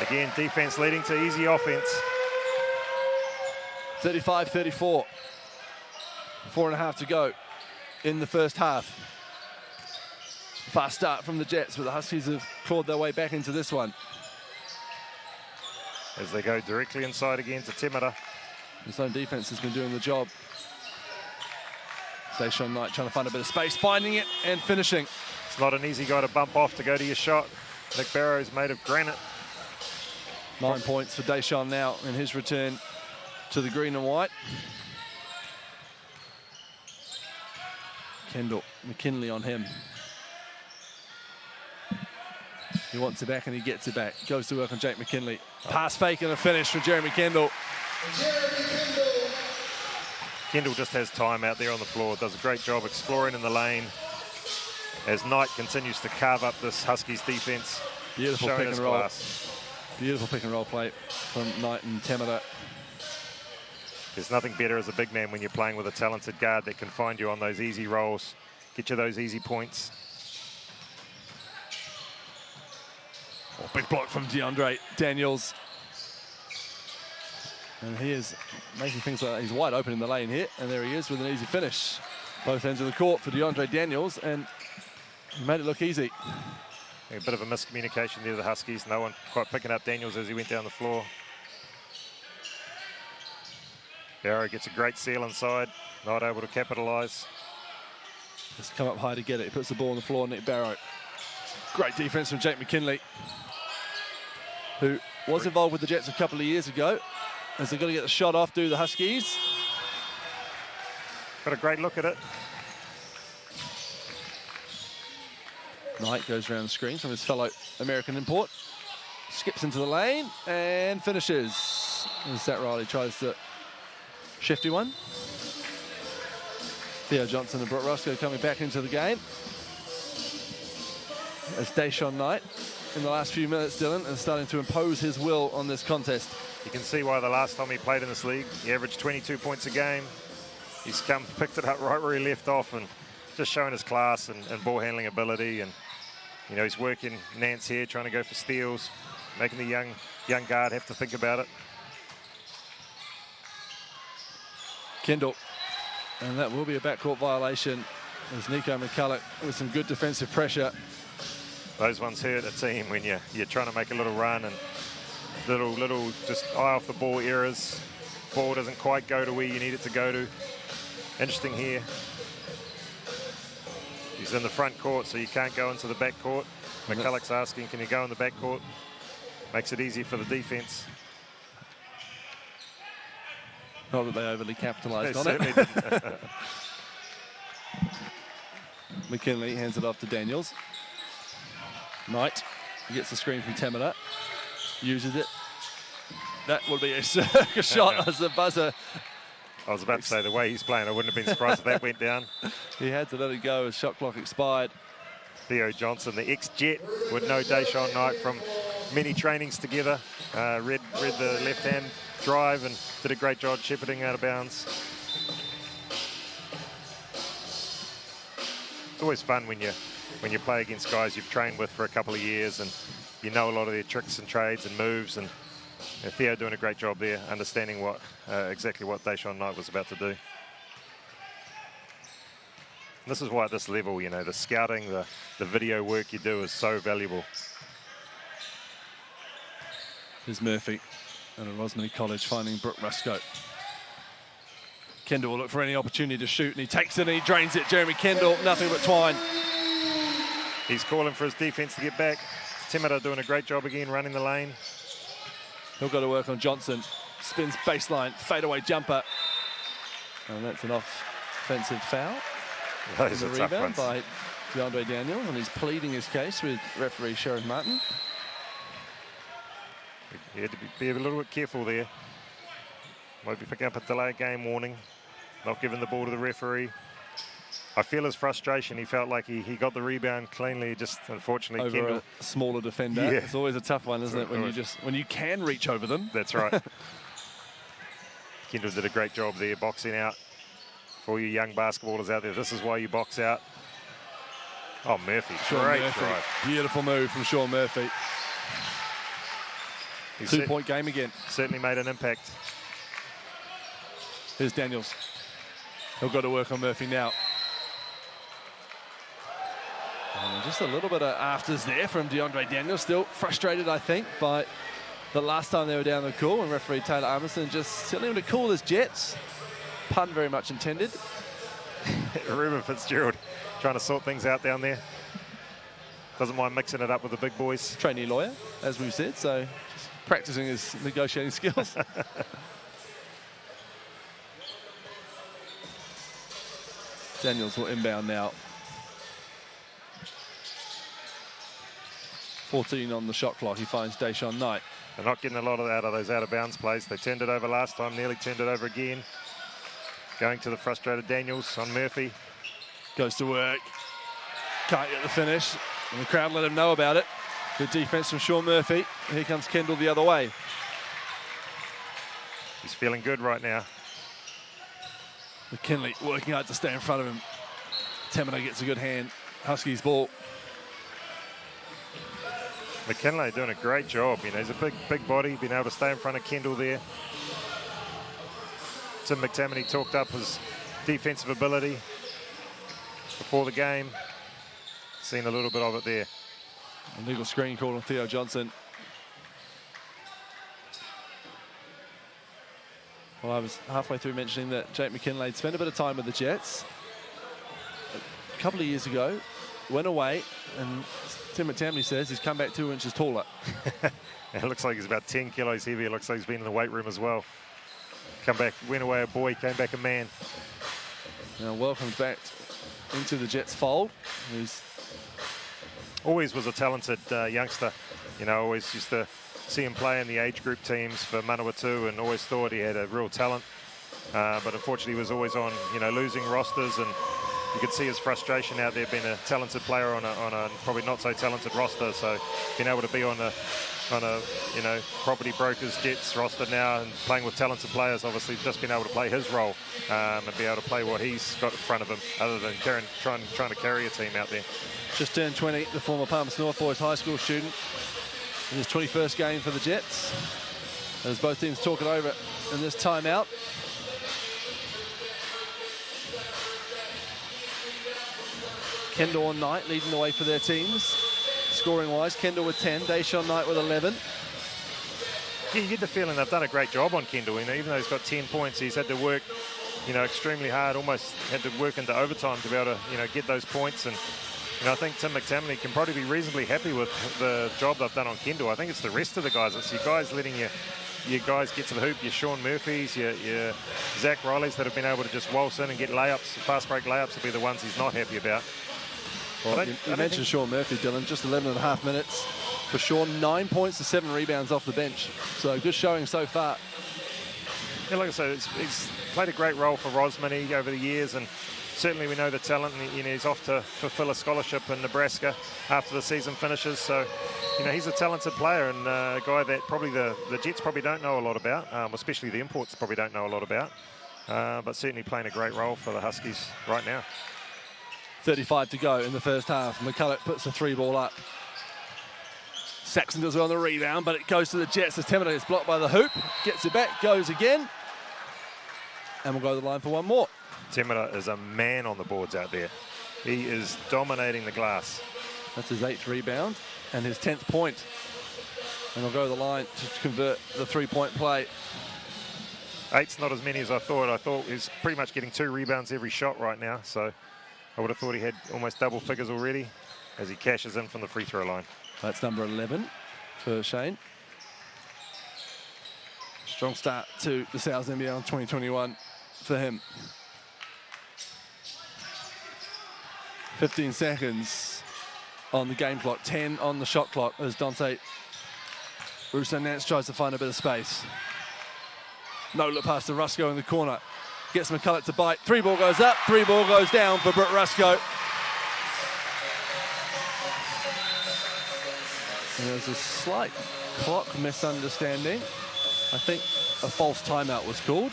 Again, defense leading to easy offense.
35-34. 4.5 to go in the first half. Fast start from the Jets, but the Huskies have clawed their way back into this one.
as they go directly inside again to Temera.
The zone defense has been doing the job. Deshaun Knight trying to find a bit of space, finding it and finishing.
It's not an easy guy to bump off to go to your shot. Nick Barrow's made of granite.
9 points for Deshaun now in his return to the green and white. Kendall McKinley on him. He wants it back and he gets it back. Goes to work on Jake McKinley. Pass fake and a finish from Jeremy Kendall.
Kendall just has time out there on the floor. Does a great job exploring in the lane as Knight continues to carve up this Huskies defense.
Beautiful pick and roll.
Class.
Beautiful pick and roll play from Knight and Temera.
There's nothing better as a big man when you're playing with a talented guard that can find you on those easy rolls, get you those easy points.
Oh, big block from DeAndre Daniels. And he is making things like he's wide open in the lane here. And there he is with an easy finish. Both ends of the court for DeAndre Daniels. And he made it look easy.
A bit of a miscommunication there to the Huskies. No one quite picking up Daniels as he went down the floor. Barrow gets a great seal inside, not able to capitalise.
Just come up high to get it. He puts the ball on the floor, Nick Barrow. Great defence from Jake McKinley, who was involved with the Jets a couple of years ago. As they've got to get the shot off, do the Huskies.
Got a great look at it.
Knight goes around the screen from his fellow American import. Skips into the lane and finishes. As Zach Riley tries to shifty one. Theo Johnson and Brooke Roscoe coming back into the game. As Deshaun Knight, in the last few minutes, Dylan, is starting to impose his will on this contest.
You can see why the last time he played in this league, he averaged 22 points a game. He's picked it up right where he left off and just showing his class and ball handling ability. And, you know, he's working Nance here, trying to go for steals, making the young guard have to think about it.
Kendall, and that will be a backcourt violation as Nico McCulloch with some good defensive pressure.
Those ones hurt a team when you're trying to make a little run and little just eye off the ball errors. Ball doesn't quite go to where you need it to go to. Interesting here. He's in the front court, so you can't go into the back court. McCulloch's asking, can you go in the back court? Makes it easy for the defense.
Not that they overly capitalised on
certainly
it.
didn't.
McKinley hands it off to Daniels. Knight gets the screen from Temera. Uses it. That would be a circus shot as the buzzer.
I was about to say, the way he's playing, I wouldn't have been surprised if that went down.
He had to let it go as shot clock expired.
Theo Johnson, the ex-Jet, would know Deshaun Knight from many trainings together. Read the left-hand drive and did a great job shepherding out of bounds. It's always fun when you play against guys you've trained with for a couple of years and you know a lot of their tricks and trades and moves, and Theo doing a great job there, understanding exactly what Deshaun Knight was about to do. And this is why at this level, you know, the scouting, the video work you do is so valuable.
Here's Murphy and at Rosemary College finding Brooke Roscoe. Kendall will look for any opportunity to shoot, and he takes it and he drains it. Jeremy Kendall, nothing but twine.
He's calling for his defense to get back. Temera doing a great job again running the lane.
He'll go to work on Johnson. Spins baseline, fadeaway jumper. And that's an offensive foul.
Those are
the
tough
rebound
ones.
by DeAndre Daniels, and he's pleading his case with referee Sharon Martin.
He had to be a little bit careful there. Might be picking up a delay game warning. Not giving the ball to the referee. I feel his frustration. He felt like he got the rebound cleanly. Just unfortunately,
Over
Kendall.
a smaller defender.
Yeah.
It's always a tough one, isn't it? When you can reach over them.
That's right. Kendall did a great job there, boxing out. For all you young basketballers out there, this is why you box out. Oh, Murphy, great drive.
Beautiful move from Sean Murphy.
He
2-point game again.
Certainly made an impact.
Here's Daniels. He'll go to work on Murphy now. And just a little bit of afters there from DeAndre Daniels. Still frustrated, I think, by the last time they were down the cool, and referee Taylor Armisen just telling him to cool his jets. Pun very much intended.
Ruben Fitzgerald trying to sort things out down there. Doesn't mind mixing it up with the big boys.
Trainee lawyer, as we've said, so just practicing his negotiating skills. Daniels will inbound now. 14 on the shot clock. He finds Deshaun Knight.
They're not getting a lot out of those out-of-bounds plays. They turned it over last time, nearly turned it over again. Going to the frustrated Daniels on Murphy.
Goes to work. Can't get the finish. And the crowd let him know about it. Good defense from Sean Murphy. Here comes Kendall the other way.
He's feeling good right now.
McKinley working hard to stay in front of him. Temino gets a good hand. Huskies ball.
McKinley doing a great job. You know, he's a big body, being able to stay in front of Kendall there. Tim McTammany talked up his defensive ability before the game. Seen a little bit of it there.
A legal screen call on Theo Johnson. Well, I was halfway through mentioning that Jake McKinley spent a bit of time with the Jets a couple of years ago, went away, and Tim McTammany says he's come back 2 inches taller.
It looks like he's about 10 kilos heavier. It looks like he's been in the weight room as well. Come back, went away a boy, came back a man.
Now welcomed back into the Jets fold. He's
always was a talented youngster. You know, always used to see him play in the age group teams for Manawatu and always thought he had a real talent. But unfortunately he was always on, you know, losing rosters, and you could see his frustration out there being a talented player on a probably not so talented roster. So being able to be on a you know, property brokers Jets roster now and playing with talented players, obviously just being able to play his role and be able to play what he's got in front of him, other than trying to carry a team out there.
Just turned 20, the former Palmerston North Boys High School student, in his 21st game for the Jets. As both teams talk it over in this timeout. Kendall and Knight leading the way for their teams. Scoring-wise, Kendall with 10, Deshaun Knight with 11.
Yeah, you get the feeling they've done a great job on Kendall. You know, even though he's got 10 points, he's had to work, you know, extremely hard, almost had to work into overtime to be able to, you know, get those points. And, you know, I think Tim McTammany can probably be reasonably happy with the job they've done on Kendall. I think it's the rest of the guys. It's you guys letting your guys get to the hoop, your Sean Murphys, your Zach Rileys that have been able to just waltz in and get layups, fast break layups will be the ones he's not happy about.
Well, you mentioned Sean Murphy, Dylan, just 11.5 minutes for Sean, 9 points to 7 rebounds off the bench. So good showing so far.
Yeah, like I said, he's played a great role for Rosmini over the years, and certainly we know the talent, and you know, he's off to fulfill a scholarship in Nebraska after the season finishes. So, you know, he's a talented player and a guy that probably the Jets probably don't know a lot about, especially the imports probably don't know a lot about, but certainly playing a great role for the Huskies right now.
35 to go in the first half. McCulloch puts the 3-ball up. Saxon does well on the rebound, but it goes to the Jets as Temino is blocked by the hoop. Gets it back, goes again. And we'll go to the line for one more.
Temino is a man on the boards out there. He is dominating the glass.
That's his 8th rebound and his 10th point. And we'll go to the line to convert the 3-point play.
8's not as many as I thought. I thought he's pretty much getting 2 rebounds every shot right now. So I would have thought he had almost double figures already as he cashes in from the free throw line.
That's number 11 for Shane. Strong start to the South NBL in 2021 for him. 15 seconds on the game clock, 10 on the shot clock as Dante Rousseau-Nance tries to find a bit of space. No look past to Rusco in the corner. Gets McCulloch to bite. 3-ball goes up, 3-ball goes down for Britt Rusco. And there's a slight clock misunderstanding. I think a false timeout was called.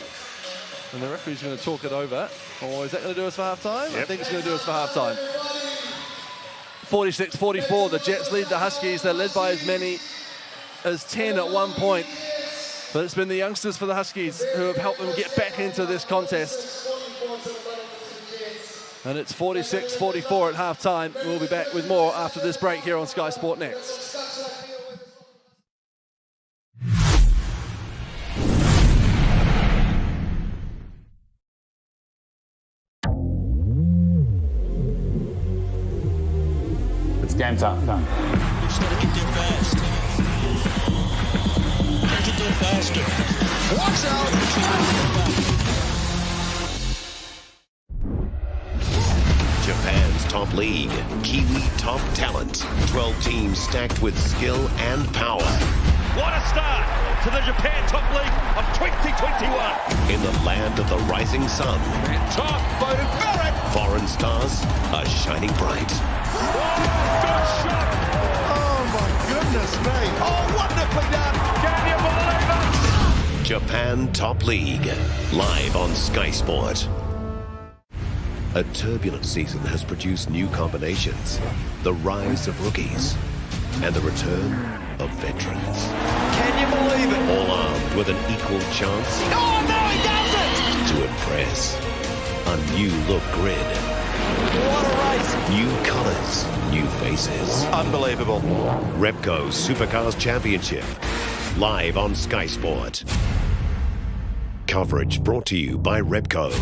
And the referee's going to talk it over. Or is that going to do us for halftime? Yep. I think it's going to do us for halftime. 46-44, the Jets lead the Huskies. They're led by as many as 10 at one point. But it's been the youngsters for the Huskies who have helped them get back into this contest. And it's 46-44 at halftime. We'll be back with more after this break here on Sky Sport Next.
It's game time.
Just gotta get there fast. Gotta get there faster. Watch out!
Japan's top league, Kiwi top talent, 12 teams stacked with skill and power.
What a start to the Japan Top League of 2021.
In the land of the rising sun,
Top voted Barrett.
foreign stars are shining bright.
Good shot.
Oh my goodness me.
Oh, wonderfully done. Can you believe it?
Japan Top League, live on Sky Sport. A turbulent season has produced new combinations, the rise of rookies, and the return of veterans.
Can you believe it?
All armed with an equal chance
Oh, no, he doesn't.
to impress. A new look grid,
What a race.
new colors, new faces.
Unbelievable.
Repco Supercars Championship, live on Sky Sport. Coverage brought to you by Repco.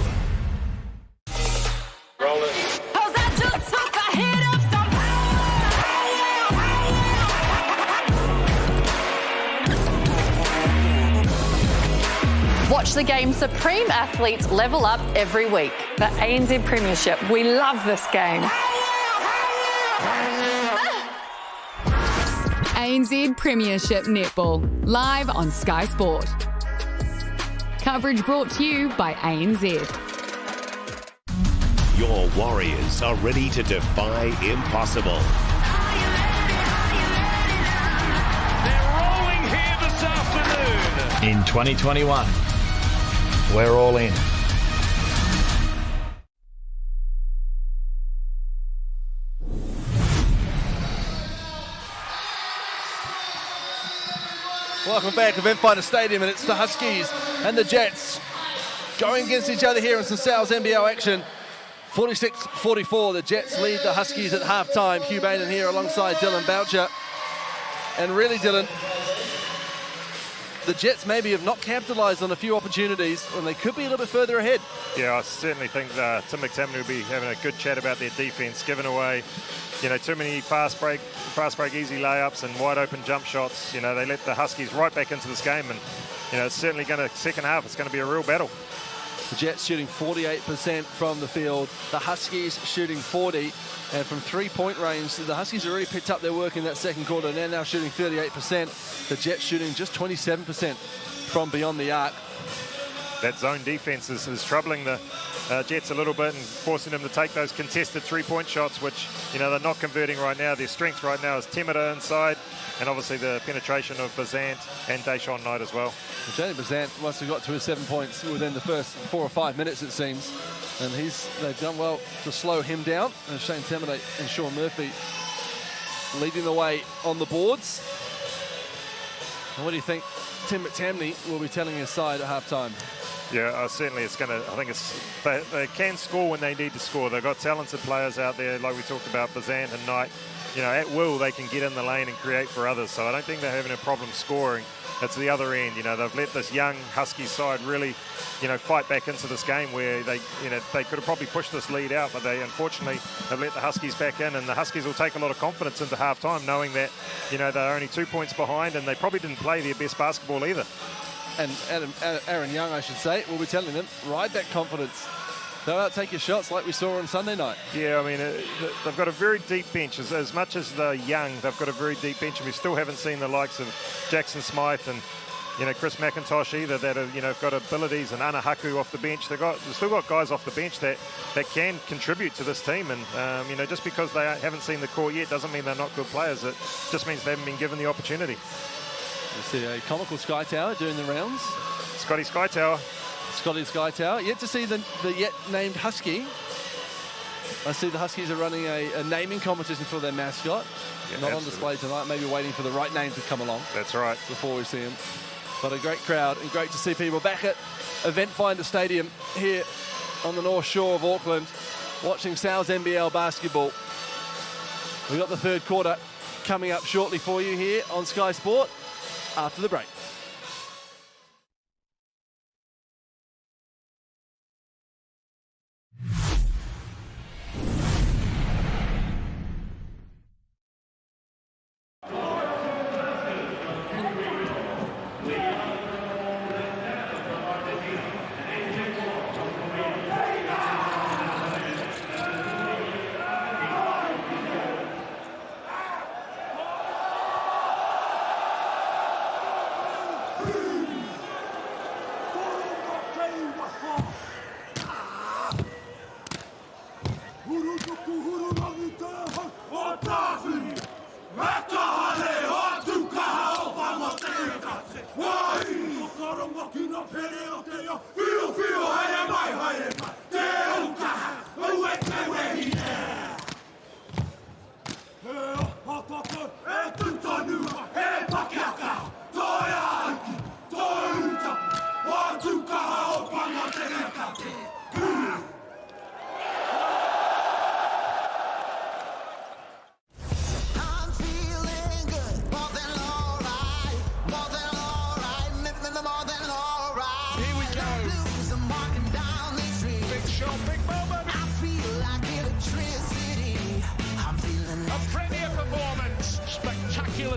Watch the game's supreme athletes level up every week. The ANZ Premiership. We love this game.
ANZ Premiership Netball, live on Sky Sport. Coverage brought to you by ANZ.
Your Warriors are ready to defy impossible.
They're rolling here this afternoon.
In 2021, we're all in.
Welcome back to Event Finder Stadium, and it's the Huskies and the Jets going against each other here in some Sal's NBL action. 46-44, the Jets lead the Huskies at halftime. Hugh Baden here alongside Dylan Boucher. And really, Dylan, the Jets maybe have not capitalised on a few opportunities when they could be a little bit further ahead.
Yeah, I certainly think Tim McTamaney will be having a good chat about their defence, giving away, too many fast break easy layups and wide open jump shots. They let the Huskies right back into this game, and it's certainly going to, second half, it's going to be a real battle.
The Jets shooting 48% from the field, the Huskies shooting 40%, and from three-point range, the Huskies already picked up their work in that second quarter, and they're now shooting 38%. The Jets shooting just 27% from beyond the arc.
That zone defense is troubling the Jets a little bit and forcing them to take those contested three-point shots, which they're not converting right now. Their strength right now is Temida inside, and obviously the penetration of Bazant and Deshaun Knight as well.
Jalen Bazant must have got to his 7 points within the first 4 or 5 minutes, it seems, and they've done well to slow him down. And Shane Temida and Sean Murphy leading the way on the boards. And what do you think Tim McTamaney will be telling his side at halftime?
Yeah, certainly it's going to, I think they can score when they need to score. They've got talented players out there, like we talked about, Bazant and Knight. At will, they can get in the lane and create for others. So I don't think they're having a problem scoring. It's the other end. They've let this young Husky side really, fight back into this game where they could have probably pushed this lead out, but they unfortunately have let the Huskies back in, and the Huskies will take a lot of confidence into halftime, knowing that, they're only 2 points behind, and they probably didn't play their best basketball either.
And Aaron Young, I should say, will be telling them, ride that confidence. Go out, take your shots like we saw on Sunday night.
Yeah, I mean, they've got a very deep bench. As much as they're young, they've got a very deep bench, and we still haven't seen the likes of Jackson Smythe and, Chris McIntosh either that have got abilities, and Anahaku off the bench. They've still got guys off the bench that can contribute to this team, and, just because they haven't seen the court yet doesn't mean they're not good players. It just means they haven't been given the opportunity.
You see a comical Sky Tower doing the rounds.
Scotty Sky Tower.
Yet to see the yet named Husky. I see the Huskies are running a naming competition for their mascot.
Yeah,
not on display tonight, maybe waiting for the right name to come along.
That's right.
Before we see him. But a great crowd, and great to see people back at Event Finder Stadium here on the North Shore of Auckland, watching Sal's NBL basketball. We've got the third quarter coming up shortly for you here on Sky Sport after the break.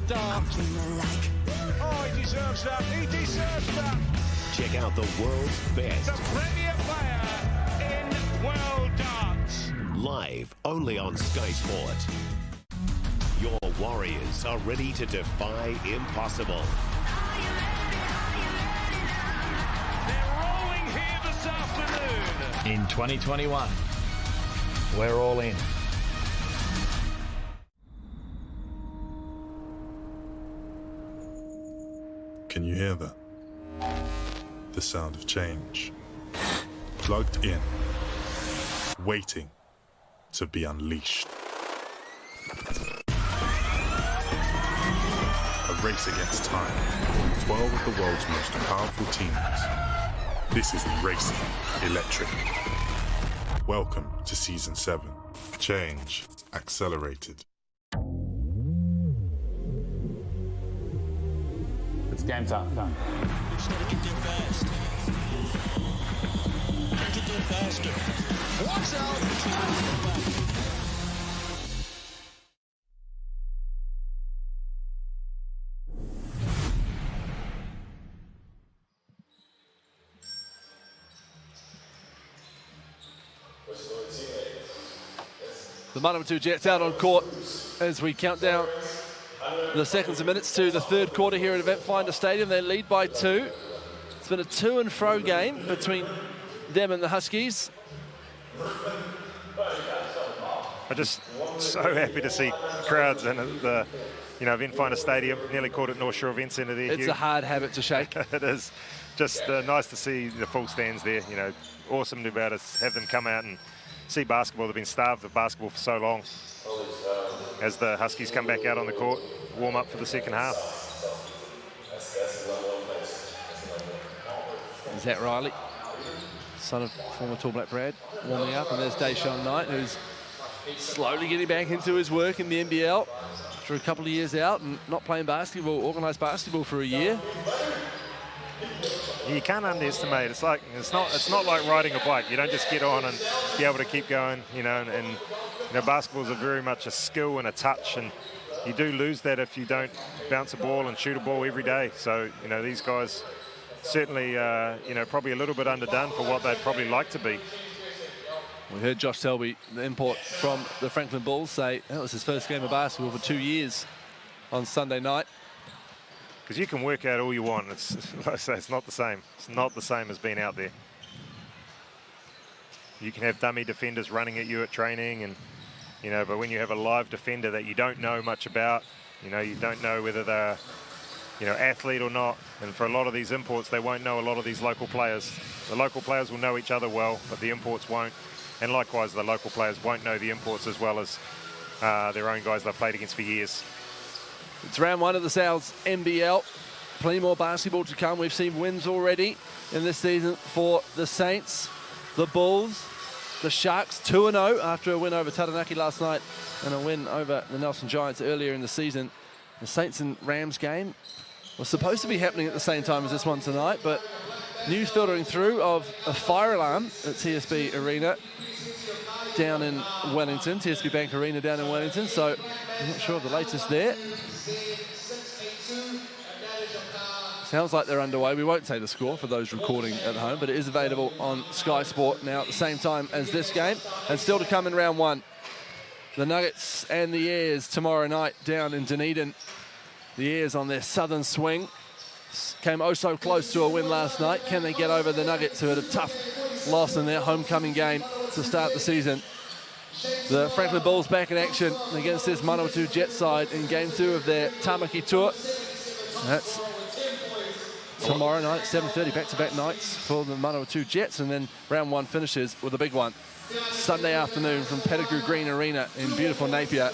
dart. Oh, he deserves that. He deserves that.
Check out the world's best.
The premier player in world darts.
Live only on Sky Sport. Your Warriors are ready to defy impossible.
They're rolling here this afternoon.
In 2021, we're all in.
Can you hear that? The sound of change. Plugged in, waiting to be unleashed. A race against time. 12 of the world's most powerful teams. This is Racing Electric. Welcome to Season 7. Change accelerated.
It's game time.
Just gotta get there fast. Gotta get there faster. Watch out!
The Manawatu Jets out on court as we count down the seconds and minutes to the third quarter here at Event Finder Stadium. They lead by 2. It's been a to and fro game between them and the Huskies.
I'm just so happy to see crowds in the Event Finder Stadium. Nearly called it North Shore Event Centre there.
It's
Hugh.
a hard habit to shake.
It is. Just nice to see the full stands there. Awesome to be able to have them come out and see basketball. They've been starved of basketball for so long. As the Huskies come back out on the court, warm up for the second half.
Zach Riley, son of former Tall Black Brad, warming up, and there's Deshaun Knight, who's slowly getting back into his work in the NBL after a couple of years out and not playing basketball, organised basketball for a year.
You can't underestimate. It's not like riding a bike. You don't just get on and be able to keep going. And basketball is very much a skill and a touch, and you do lose that if you don't bounce a ball and shoot a ball every day. So these guys certainly probably a little bit underdone for what they'd probably like to be.
We heard Josh Selby, the import from the Franklin Bulls, say that was his first game of basketball for 2 years on Sunday night.
Because you can work out all you want. It's, like I say, it's not the same. It's not the same as being out there. You can have dummy defenders running at you at training, and but when you have a live defender that you don't know much about, you don't know whether they're athlete or not. And for a lot of these imports, they won't know a lot of these local players. The local players will know each other well, but the imports won't. And likewise, the local players won't know the imports as well as their own guys they've played against for years.
It's round 1 of the South's NBL. Plenty more basketball to come. We've seen wins already in this season for the Saints, the Bulls, the Sharks, 2-0 after a win over Taranaki last night and a win over the Nelson Giants earlier in the season. The Saints and Rams game was supposed to be happening at the same time as this one tonight, but news filtering through of a fire alarm at TSB Arena down in Wellington, TSB Bank Arena down in Wellington, so I'm not sure of the latest there. Sounds like they're underway. We won't say the score for those recording at home, but it is available on Sky Sport now at the same time as this game. And still to come in round 1, the Nuggets and the Airs tomorrow night down in Dunedin. The Airs on their southern swing. Came oh so close to a win last night. Can they get over the Nuggets, who had a tough loss in their homecoming game to start the season? The Franklin Bulls back in action against this Manawatu Jets side in game 2 of their Tamaki tour. That's tomorrow night, 7:30, back-to-back nights for the Manawatu Jets, and then round 1 finishes with a big one. Sunday afternoon from Pettigrew Green Arena in beautiful Napier.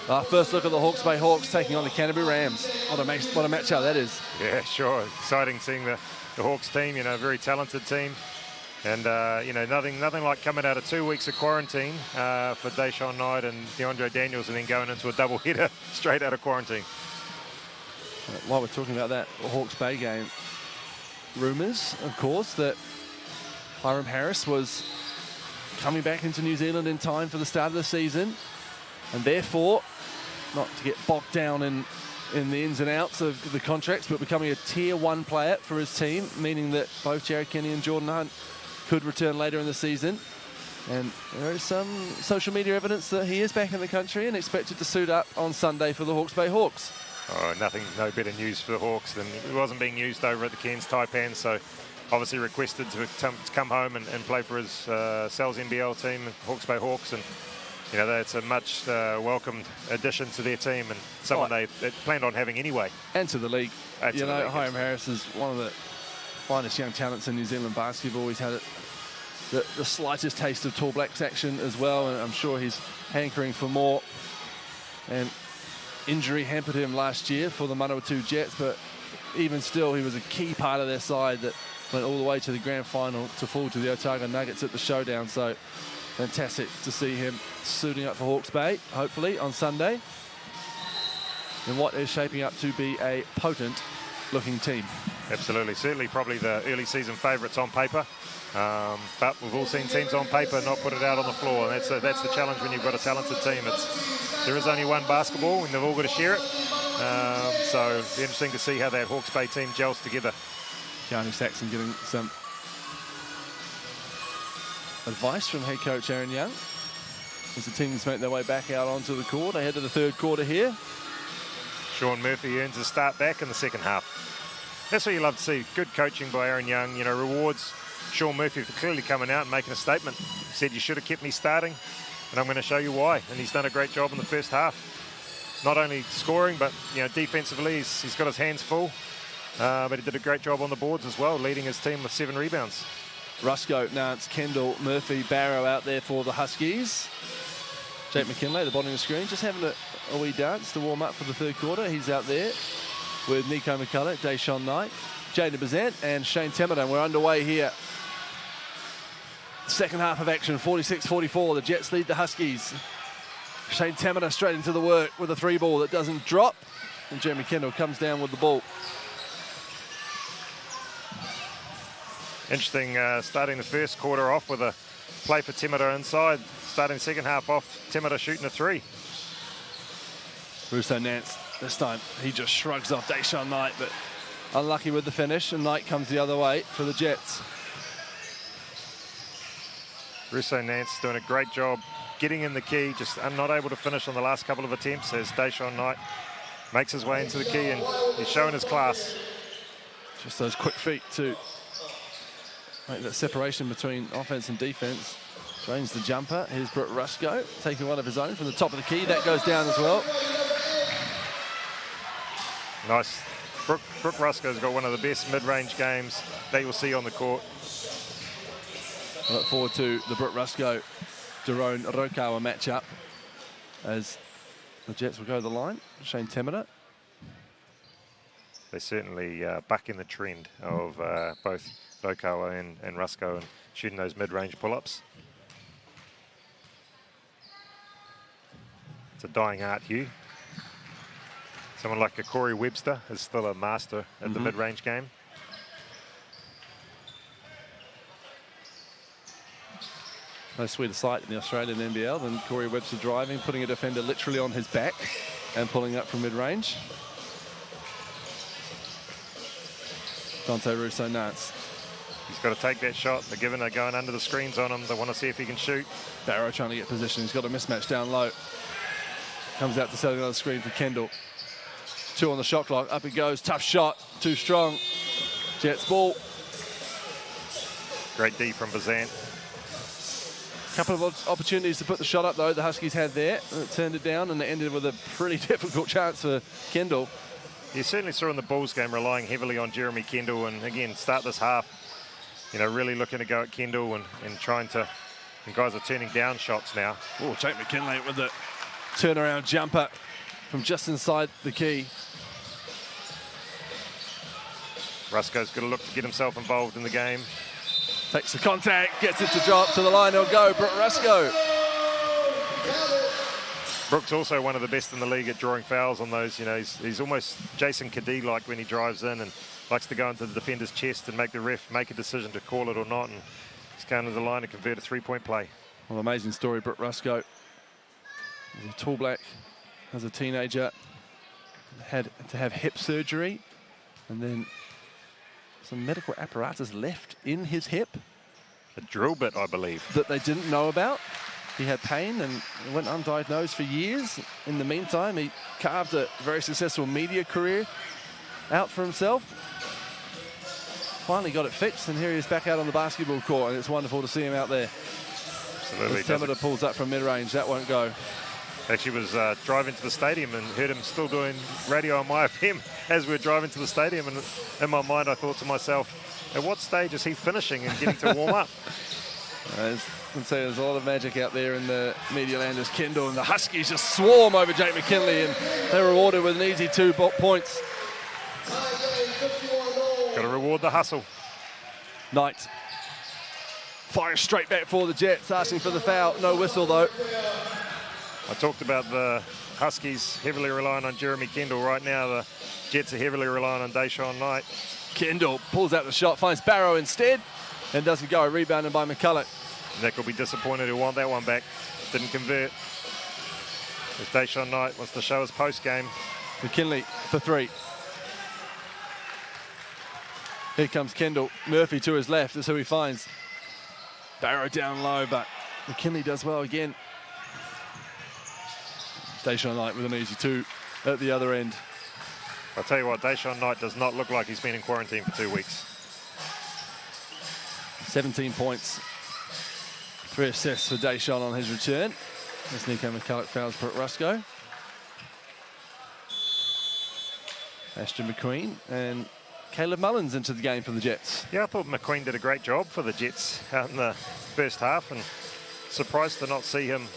Our first look at the Hawke's Bay Hawks taking on the Canterbury Rams. What a matchup that is.
Yeah, sure. Exciting seeing the Hawks team, a very talented team. And, nothing like coming out of 2 weeks of quarantine for Deshaun Knight and DeAndre Daniels, and then going into a double-header straight out of quarantine.
While we're talking about that Hawke's Bay game, rumours, of course, that Hiram Harris was coming back into New Zealand in time for the start of the season, and therefore, not to get bogged down in in the ins and outs of the contracts, but becoming a Tier 1 player for his team, meaning that both Jared Kenny and Jordan Hunt could return later in the season. And there is some social media evidence that he is back in the country and expected to suit up on Sunday for the Hawke's Bay Hawks.
Oh, no better news for the Hawks than it wasn't being used over at the Cairns Taipan, so obviously requested to come home and play for his Sal's NBL team, Hawke's Bay Hawks, and you know, that's a much welcomed addition to their team and someone they planned on having anyway.
And to the league. You know, Hiram
yes.
Harris is one of the finest young talents in New Zealand basketball. He's had the slightest taste of Tall Blacks action as well, and I'm sure he's hankering for more. And injury hampered him last year for the Manawatu Jets, but even still, he was a key part of their side that went all the way to the grand final to fall to the Otago Nuggets at the showdown. So fantastic to see him suiting up for Hawke's Bay, hopefully, on Sunday, in what is shaping up to be a potent-looking team.
Absolutely. Certainly probably the early season favourites on paper. But we've all seen teams on paper not put it out on the floor, and that's the challenge when you've got a talented team. There is only one basketball, and they've all got to share it. So it'll be interesting to see how that Hawke's Bay team gels together.
Johnny Saxon getting some advice from head coach Aaron Young as the teams make their way back out onto the court ahead of the third quarter here.
Sean Murphy earns a start back in the second half. That's what you love to see. Good coaching by Aaron Young. You know, rewards Sean Murphy for clearly coming out and making a statement. He said, you should have kept me starting, and I'm going to show you why. And he's done a great job in the first half. Not only scoring, but you know, defensively, he's got his hands full. But he did a great job on the boards as well, leading his team with 7 rebounds.
Rusco, Nance, Kendall, Murphy, Barrow out there for the Huskies. Jake McKinley at the bottom of the screen, just having a wee dance to warm up for the third quarter. He's out there with Nico McCulloch, Deshaun Knight, Jaden Bazant, and Shane Temmerton. We're underway here. Second half of action, 46-44. The Jets lead the Huskies. Shane Temmerton straight into the work with a 3-ball that doesn't drop. And Jeremy Kendall comes down with the ball.
Interesting, starting the first quarter off with a play for Temmerton inside. Starting the second half off, Temmerton shooting a 3.
Russo Nance, this time, he just shrugs off Deshaun Knight, but unlucky with the finish, and Knight comes the other way for the Jets.
Russo Nance doing a great job getting in the key, just not able to finish on the last couple of attempts as Deshaun Knight makes his way into the key, and he's showing his class.
Just those quick feet to make that separation between offense and defense. Drains the jumper. Here's Brooke Rusco taking one of his own from the top of the key. That goes down as well.
Nice. Brooke Rusco's got one of the best mid-range games that you'll see on the court.
I look forward to the Brooke Rusco Daron Rokawa matchup as the Jets will go to the line. Shane Temmerton.
They certainly buck in the trend of both Rokawa and Rusco and shooting those mid-range pull-ups. It's a dying art, Hugh. Someone like a Corey Webster is still a master at the mid-range game.
No sweeter sight in the Australian NBL than Corey Webster driving, putting a defender literally on his back and pulling up from mid-range. Dante Russo Nance.
He's got to take that shot. They're going under the screens on him. They want to see if he can shoot.
Barrow trying to get position. He's got a mismatch down low. Comes out to set another screen for Kendall. 2 on the shot clock. Up he goes. Tough shot. Too strong. Jets ball.
Great D from Bazant.
Couple of opportunities to put the shot up, though, the Huskies had there. It turned it down, and it ended with a pretty difficult chance for Kendall.
You certainly saw in the Bulls game relying heavily on Jeremy Kendall, and again, start this half, you know, really looking to go at Kendall and trying to, and guys are turning down shots now.
Oh, Jake McKinley with the turnaround jumper from just inside the key.
Rusco's got to look to get himself involved in the game.
Takes the contact, gets it to drop to the line. He'll go, Brooke Rusco.
Brooks also one of the best in the league at drawing fouls on those. You know, he's almost Jason Kadee-like when he drives in and likes to go into the defender's chest and make the ref make a decision to call it or not. And he's going to the line to convert a 3-point play.
Well, amazing story, Brooke Rusco. He's a tall black as a teenager. had to have hip surgery, and then some medical apparatus left in his hip.
A drill bit, I believe.
That they didn't know about. He had pain and went undiagnosed for years. In the meantime, he carved a very successful media career out for himself. Finally got it fixed, and here he is back out on the basketball court, and it's wonderful to see him out there.
Absolutely.
As Temida pulls up from mid-range, that won't go.
Actually was driving to the stadium and heard him still doing radio on my FM as we were driving to the stadium, and in my mind I thought to myself, at what stage is he finishing and getting to warm up?
I can say there's a lot of magic out there in the media land as Kendall and the Huskies just swarm over Jake McKinley, and they're rewarded with an easy 2 points.
Got to reward the hustle.
Knight firing straight back for the Jets, asking for the foul. No whistle though.
I talked about the Huskies heavily relying on Jeremy Kendall. Right now the Jets are heavily relying on Deshaun Knight.
Kendall pulls out the shot, finds Barrow instead, and doesn't go. Rebounded by McCulloch.
Nick will be disappointed. He'll want that one back. Didn't convert. As Deshaun Knight wants to show us post-game.
McKinley for 3. Here comes Kendall. Murphy to his left is who he finds. Barrow down low, but McKinley does well again. Deshaun Knight with an easy 2 at the other end.
I'll tell you what, Deshaun Knight does not look like he's been in quarantine for 2 weeks.
17 points. 3 assists for Deshaun on his return. As Nico McCulloch fouls for Rusco. Ashton McQueen and Caleb Mullins into the game for the Jets.
Yeah, I thought McQueen did a great job for the Jets out in the first half, and surprised to not see him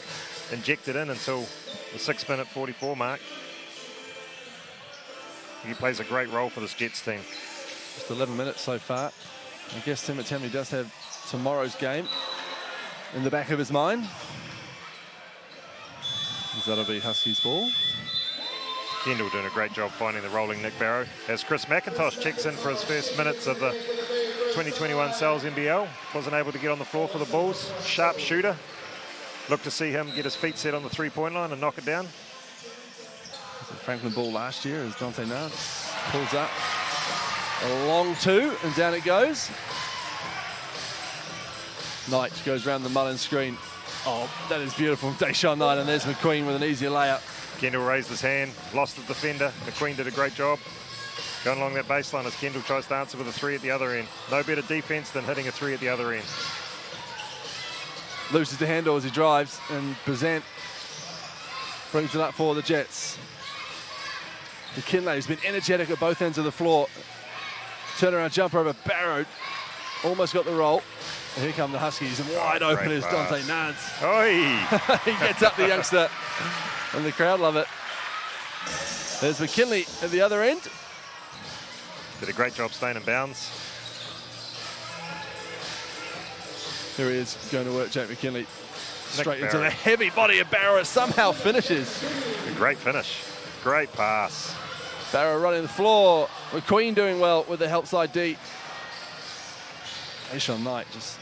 injected in until the 6-minute 44 mark. He plays a great role for this Jets team.
Just 11 minutes so far. I guess Tim Tammy does have tomorrow's game in the back of his mind. That'll be Huskies ball.
Kendall doing a great job finding the rolling Nick Barrow. As Chris McIntosh checks in for his first minutes of the 2021 Sal's NBL. Wasn't able to get on the floor for the Bulls. Sharp shooter. Look to see him get his feet set on the 3-point line and knock it down.
Franklin ball last year as Dante Nance pulls up. A long 2 and down it goes. Knight goes around the Mullins screen. Oh, that is beautiful. Deshaun Knight, and there's McQueen with an easy layup.
Kendall raised his hand, lost the defender. McQueen did a great job going along that baseline as Kendall tries to answer with a 3 at the other end. No better defense than hitting a 3 at the other end.
Loses the handle as he drives, and Present brings it up for the Jets. McKinley's been energetic at both ends of the floor. Turnaround jumper over Barrow. Almost got the roll. And here come the Huskies, and wide open is Dante Nance.
Oi!
He gets up the youngster, and the crowd love it. There's McKinley at the other end.
Did a great job staying in bounds.
Here he is going to work Jake McKinley. Straight into the heavy body of Barrow. Somehow finishes.
A great finish. Great pass.
Barrow running the floor. McQueen doing well with the help side D. Deshaun Knight just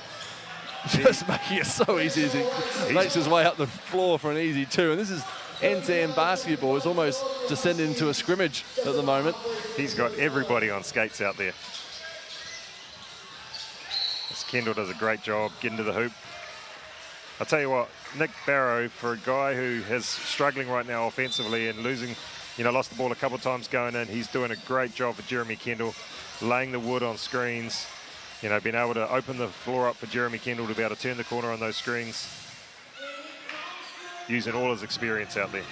making it so easy as he makes his way up the floor for an easy 2. And this is end-to-end basketball. It's almost descended into a scrimmage at the moment.
He's got everybody on skates out there. As Kendall does a great job getting to the hoop. I'll tell you what, Nick Barrow, for a guy who is struggling right now offensively and losing, lost the ball a couple of times going in, he's doing a great job for Jeremy Kendall, laying the wood on screens, being able to open the floor up for Jeremy Kendall to be able to turn the corner on those screens, using all his experience out there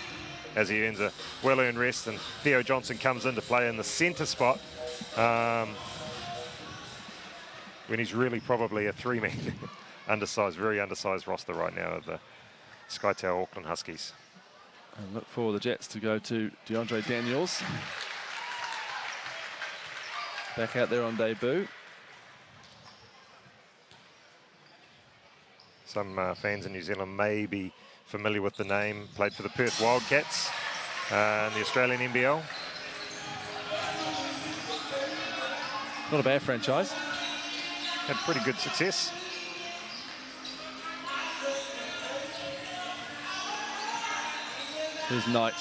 as he earns a well-earned rest. And Theo Johnson comes in to play in the centre spot when he's really probably a 3-man very undersized roster right now of the Sky Tower Auckland Huskies.
And look for the Jets to go to DeAndre Daniels. Back out there on debut.
Some fans in New Zealand may be familiar with the name. Played for the Perth Wildcats in the Australian NBL.
Not a bad franchise.
Had pretty good success.
Here's Knight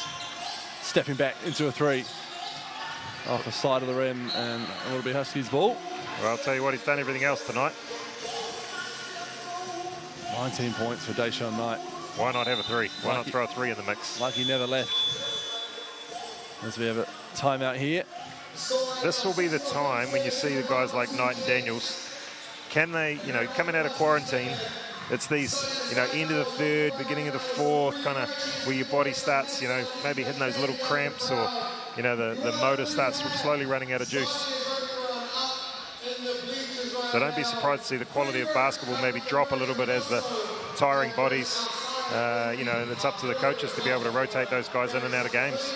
stepping back into a three. Off the side of the rim, and it will be Huskies ball.
Well, I'll tell you what, he's done everything else tonight.
19 points for Deshaun Knight.
Why not have a three? Why not throw a three in the mix?
Like he never left. As we have a timeout here.
This will be the time when you see the guys like Knight and Daniels. Can they, you know, coming out of quarantine, it's these, you know, end of the third, beginning of the fourth, kind of where your body starts, you know, maybe hitting those little cramps, or, you know, the motor starts slowly running out of juice. So don't be surprised to see the quality of basketball maybe drop a little bit as the tiring bodies, you know, and it's up to the coaches to be able to rotate those guys in and out of games.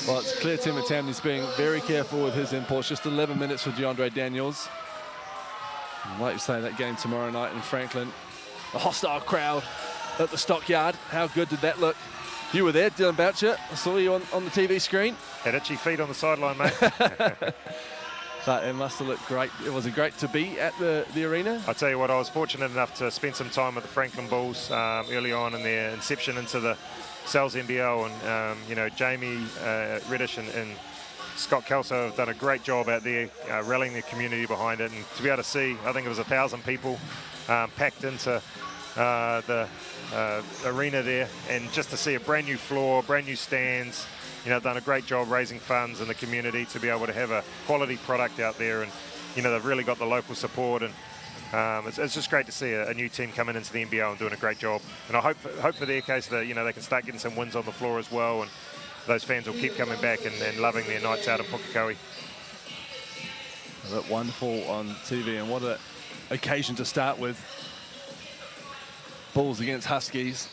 Well, it's clear Tim McTammany's being very careful with his imports. Just 11 minutes for DeAndre Daniels. And like you say, that game tomorrow night in Franklin. A hostile crowd at the Stockyard. How good did that look? You were there, Dylan Boucher. I saw you on the TV screen.
Had itchy feet on the sideline, mate.
But it must have looked great. It was great to be at the arena.
I'll tell you what, I was fortunate enough to spend some time with the Franklin Bulls early on in their inception into the Sal's NBL, and you know, Jamie Reddish and Scott Kelso have done a great job out there rallying the community behind it, and to be able to see, I think it was 1,000 people packed into the arena there, and just to see a brand new floor, brand new stands, you know, done a great job raising funds in the community to be able to have a quality product out there, and you know, they've really got the local support, and it's just great to see a new team coming into the NBL and doing a great job. And I hope for their case that, you know, they can start getting some wins on the floor as well, and those fans will keep coming back and loving their nights out in Pukekohe.
Look wonderful on TV, and what an occasion to start with. Bulls against Huskies.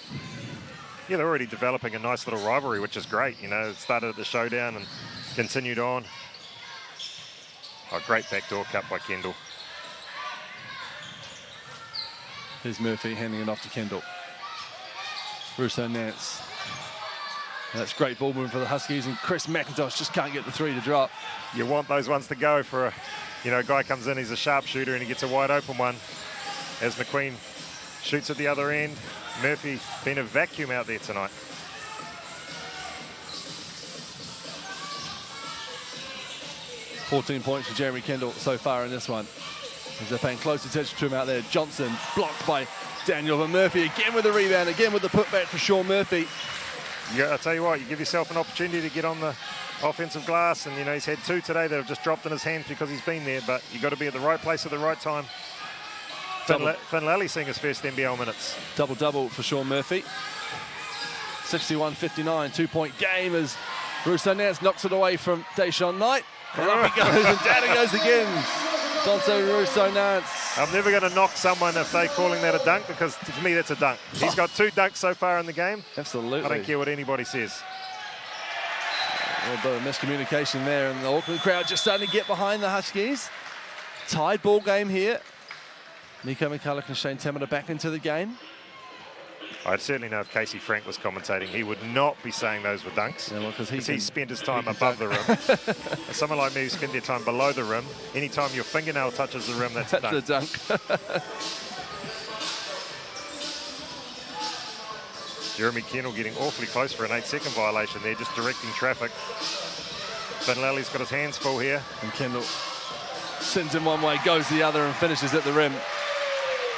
Yeah, they're already developing a nice little rivalry, which is great. You know, it started at the showdown and continued on. Oh, great backdoor cut by Kendall.
Here's Murphy handing it off to Kendall. Russo Nance. That's great ball movement for the Huskies, and Chris McIntosh just can't get the three to drop.
You want those ones to go for a, you know, a guy comes in, he's a sharpshooter, and he gets a wide open one. As McQueen shoots at the other end. Murphy been a vacuum out there tonight.
$14 points for Jeremy Kendall so far in this one. As they're paying close attention to him out there. Johnson blocked by Daniel, but Murphy again with the rebound, again with the putback for Sean Murphy.
Yeah, I'll tell you what, you give yourself an opportunity to get on the offensive glass, and you know, he's had two today that have just dropped in his hands because he's been there, but you've got to be at the right place at the right time. Finn Lally seeing his first NBL minutes.
Double-double for Sean Murphy. 61-59, 2-point game as Russo Nance knocks it away from Deshaun Knight. And up he goes, and down he goes again. Dante Russo Nance.
I'm never going to knock someone if they're calling that a dunk, because for me that's a dunk. He's got 2 dunks so far in the game.
Absolutely.
I don't care what anybody says.
A little bit of miscommunication there, and the Auckland crowd just starting to get behind the Huskies. Tied ball game here. Nico McCulloch and Shane Tamata back into the game.
I'd certainly know if Casey Frank was commentating, he would not be saying those were dunks.
Yeah, well, because
he spent his time above the rim. Someone like me who spent their time below the rim, anytime your fingernail touches the rim, that's a dunk.
That's a dunk.
Jeremy Kendall getting awfully close for an 8-second violation there, just directing traffic. Finn Lally's got his hands full here.
And Kendall sends him one way, goes the other, and finishes at the rim.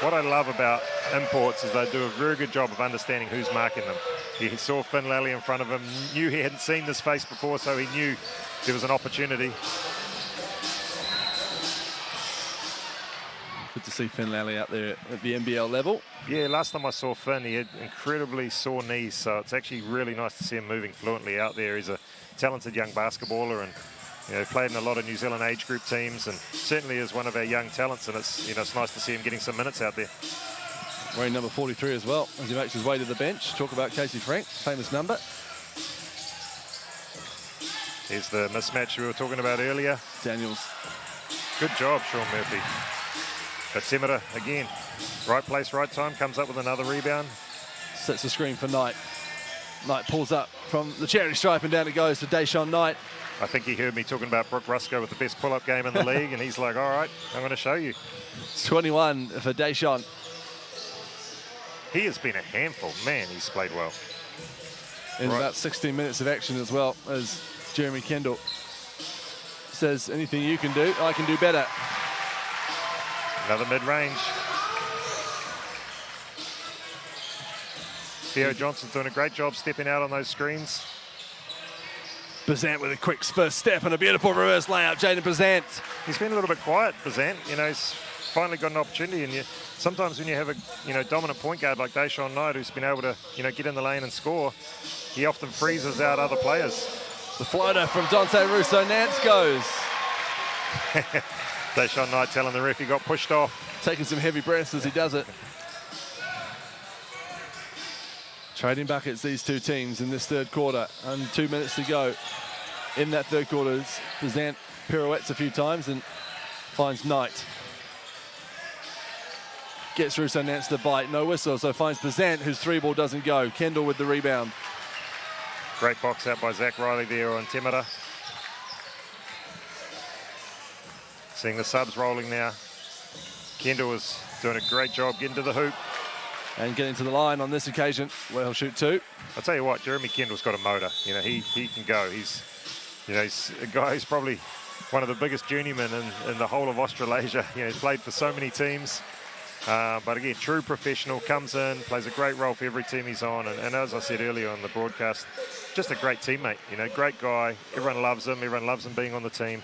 What I love about imports is they do a very good job of understanding who's marking them. He saw Finn Lally in front of him, knew he hadn't seen this face before, so he knew there was an opportunity.
Good to see Finn Lally out there at the NBL level.
Yeah, last time I saw Finn, he had incredibly sore knees, so it's actually really nice to see him moving fluently out there. He's a talented young basketballer, and you know, played in a lot of New Zealand age group teams, and certainly is one of our young talents, and it's, you know, it's nice to see him getting some minutes out there.
Wearing number 43 as well, as he makes his way to the bench. Talk about Casey Frank, famous number.
Here's the mismatch we were talking about earlier.
Daniels.
Good job, Sean Murphy. But Semira, again, right place, right time, comes up with another rebound.
Sets the screen for Knight. Knight pulls up from the charity stripe, and down it goes to Deshaun Knight.
I think he heard me talking about Brooke Rusko with the best pull-up game in the league, and he's like, all right, I'm going to show you.
It's 21 for Deshaun.
He has been a handful. Man, he's played well.
in about 16 minutes of action as well, as Jeremy Kendall says, anything you can do, I can do better.
Another mid-range. Theo Johnson's doing a great job stepping out on those screens.
Bazant with a quick first step and a beautiful reverse layup. Jaden Bazant.
He's been a little bit quiet, Bazant. You know, he's finally got an opportunity, and sometimes when you have a dominant point guard like Deshaun Knight, who's been able to get in the lane and score, he often freezes out other players.
The floater from Dante Russo-Nance goes.
Deshaun Knight telling the ref he got pushed off.
Taking some heavy breaths as he does it. Trading buckets, these two teams in this third quarter, and 2 minutes to go in that third quarter. Bazant pirouettes a few times and finds Knight. Gets Russo-Nance the bite, no whistle, so finds Bazant, whose three ball doesn't go. Kendall with the rebound.
Great box out by Zach Riley there on Temera. Seeing the subs rolling now. Kendall is doing a great job getting to the hoop.
And getting to the line on this occasion, where he'll shoot two.
I'll tell you what, Jeremy Kendall's got a motor. You know, he can go. He's a guy who's probably one of the biggest journeymen in the whole of Australasia. You know, he's played for so many teams. But again, true professional, comes in, plays a great role for every team he's on. And as I said earlier on the broadcast, just a great teammate. You know, great guy. Everyone loves him. Everyone loves him being on the team.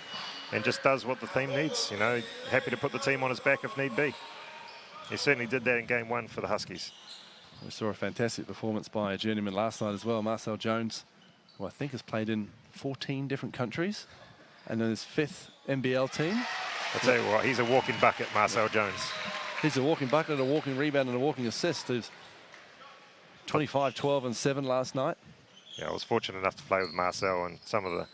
And just does what the team needs. You know, happy to put the team on his back if need be. He certainly did that in game one for the Huskies.
We saw a fantastic performance by a journeyman last night as well, Marcel Jones, who I think has played in 14 different countries, and in his 5th NBL team.
I'll tell you what, he's a walking bucket, Marcel Jones.
He's a walking bucket, a walking rebound, and a walking assist. He's 25, 12, and 7 last night.
Yeah, I was fortunate enough to play with Marcel, and some of the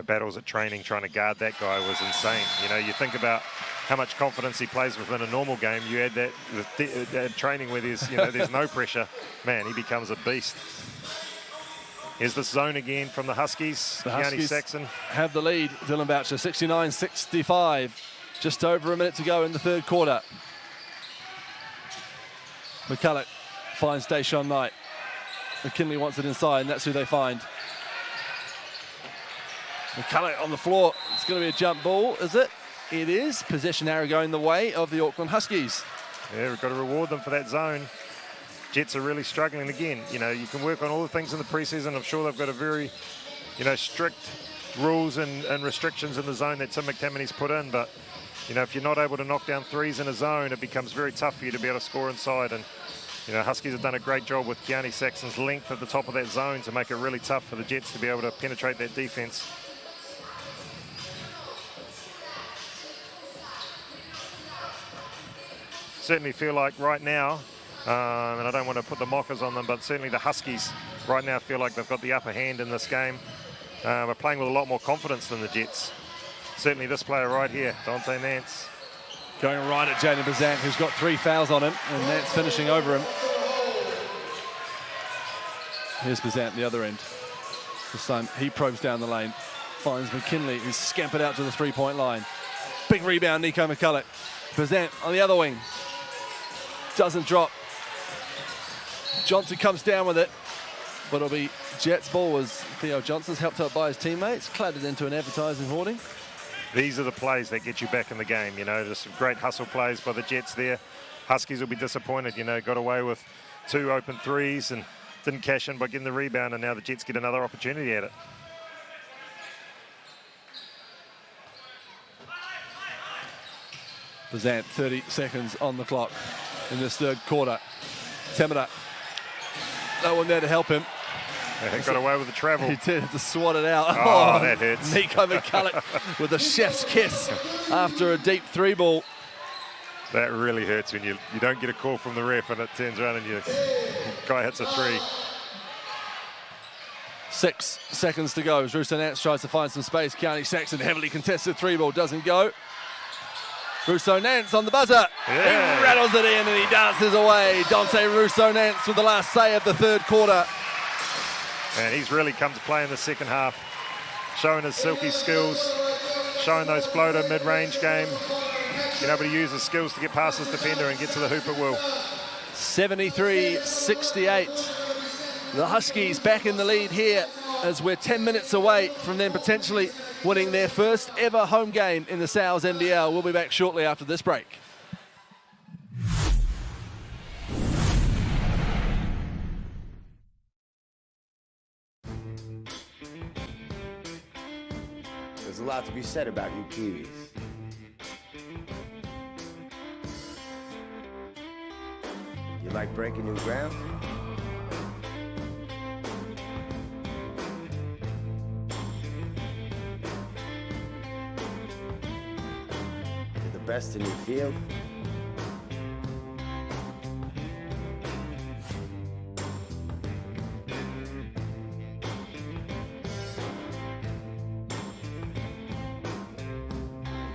battles at training trying to guard that guy was insane. You know, you think about how much confidence he plays within a normal game. You add that with training where there's no pressure. Man, he becomes a beast. Here's the zone again from the Huskies.
The
Gianni
Huskies
Saxon
have the lead. Dylan Boucher, 69-65. Just over a minute to go in the third quarter. McCulloch finds Deshaun Knight. McKinley wants it inside, and that's who they find. McCulloch on the floor. It's going to be a jump ball, is it? It is. Possession arrow going the way of the Auckland Huskies.
Yeah, we've got to reward them for that zone. Jets are really struggling again. You know, you can work on all the things in the preseason. I'm sure they've got a very, strict rules and restrictions in the zone that Tim McTammany's put in. But, if you're not able to knock down threes in a zone, it becomes very tough for you to be able to score inside. And, Huskies have done a great job with Gianni Saxon's length at the top of that zone to make it really tough for the Jets to be able to penetrate that defense. Certainly feel like right now, and I don't want to put the mockers on them, but certainly the Huskies right now feel like they've got the upper hand in this game. We're playing with a lot more confidence than the Jets. Certainly this player right here, Dante Nance.
Going right at Jaden Bazant, who's got 3 fouls on him, and Nance finishing over him. Here's Bazant at the other end. This time he probes down the lane, finds McKinley, who's scampered out to the three-point line. Big rebound, Nico McCulloch. Bazant on the other wing. Doesn't drop. Johnson comes down with it, but it'll be Jets' ball as Theo Johnson's helped out by his teammates, clattered into an advertising hoarding.
These are the plays that get you back in the game, just some great hustle plays by the Jets there. Huskies will be disappointed, got away with 2 open threes and didn't cash in by getting the rebound, and now the Jets get another opportunity at it.
Bazant, 30 seconds on the clock in this third quarter. Temera, no one there to help him.
Yeah, he got away with the travel.
He did, to swat it out.
Oh, that hurts.
Nico McCulloch with a chef's kiss after a deep 3-ball.
That really hurts when you don't get a call from the ref and it turns around and your guy hits a 3.
6 seconds to go as Russo-Nance tries to find some space. Gianni Saxon, heavily contested 3-ball, doesn't go. Russo-Nance on the buzzer.
Yeah.
He rattles it in and he dances away. Dante Russo-Nance with the last say of the third quarter.
And he's really come to play in the second half, showing his silky skills, showing those floater mid-range game, being able to use his skills to get past his defender and get to the hoop at will.
73-68. The Huskies back in the lead here as we're 10 minutes away from them potentially winning their first ever home game in the Sal's NBL. We'll be back shortly after this break.
There's a lot to be said about you Kiwis. You like breaking new ground? You're the best in your field?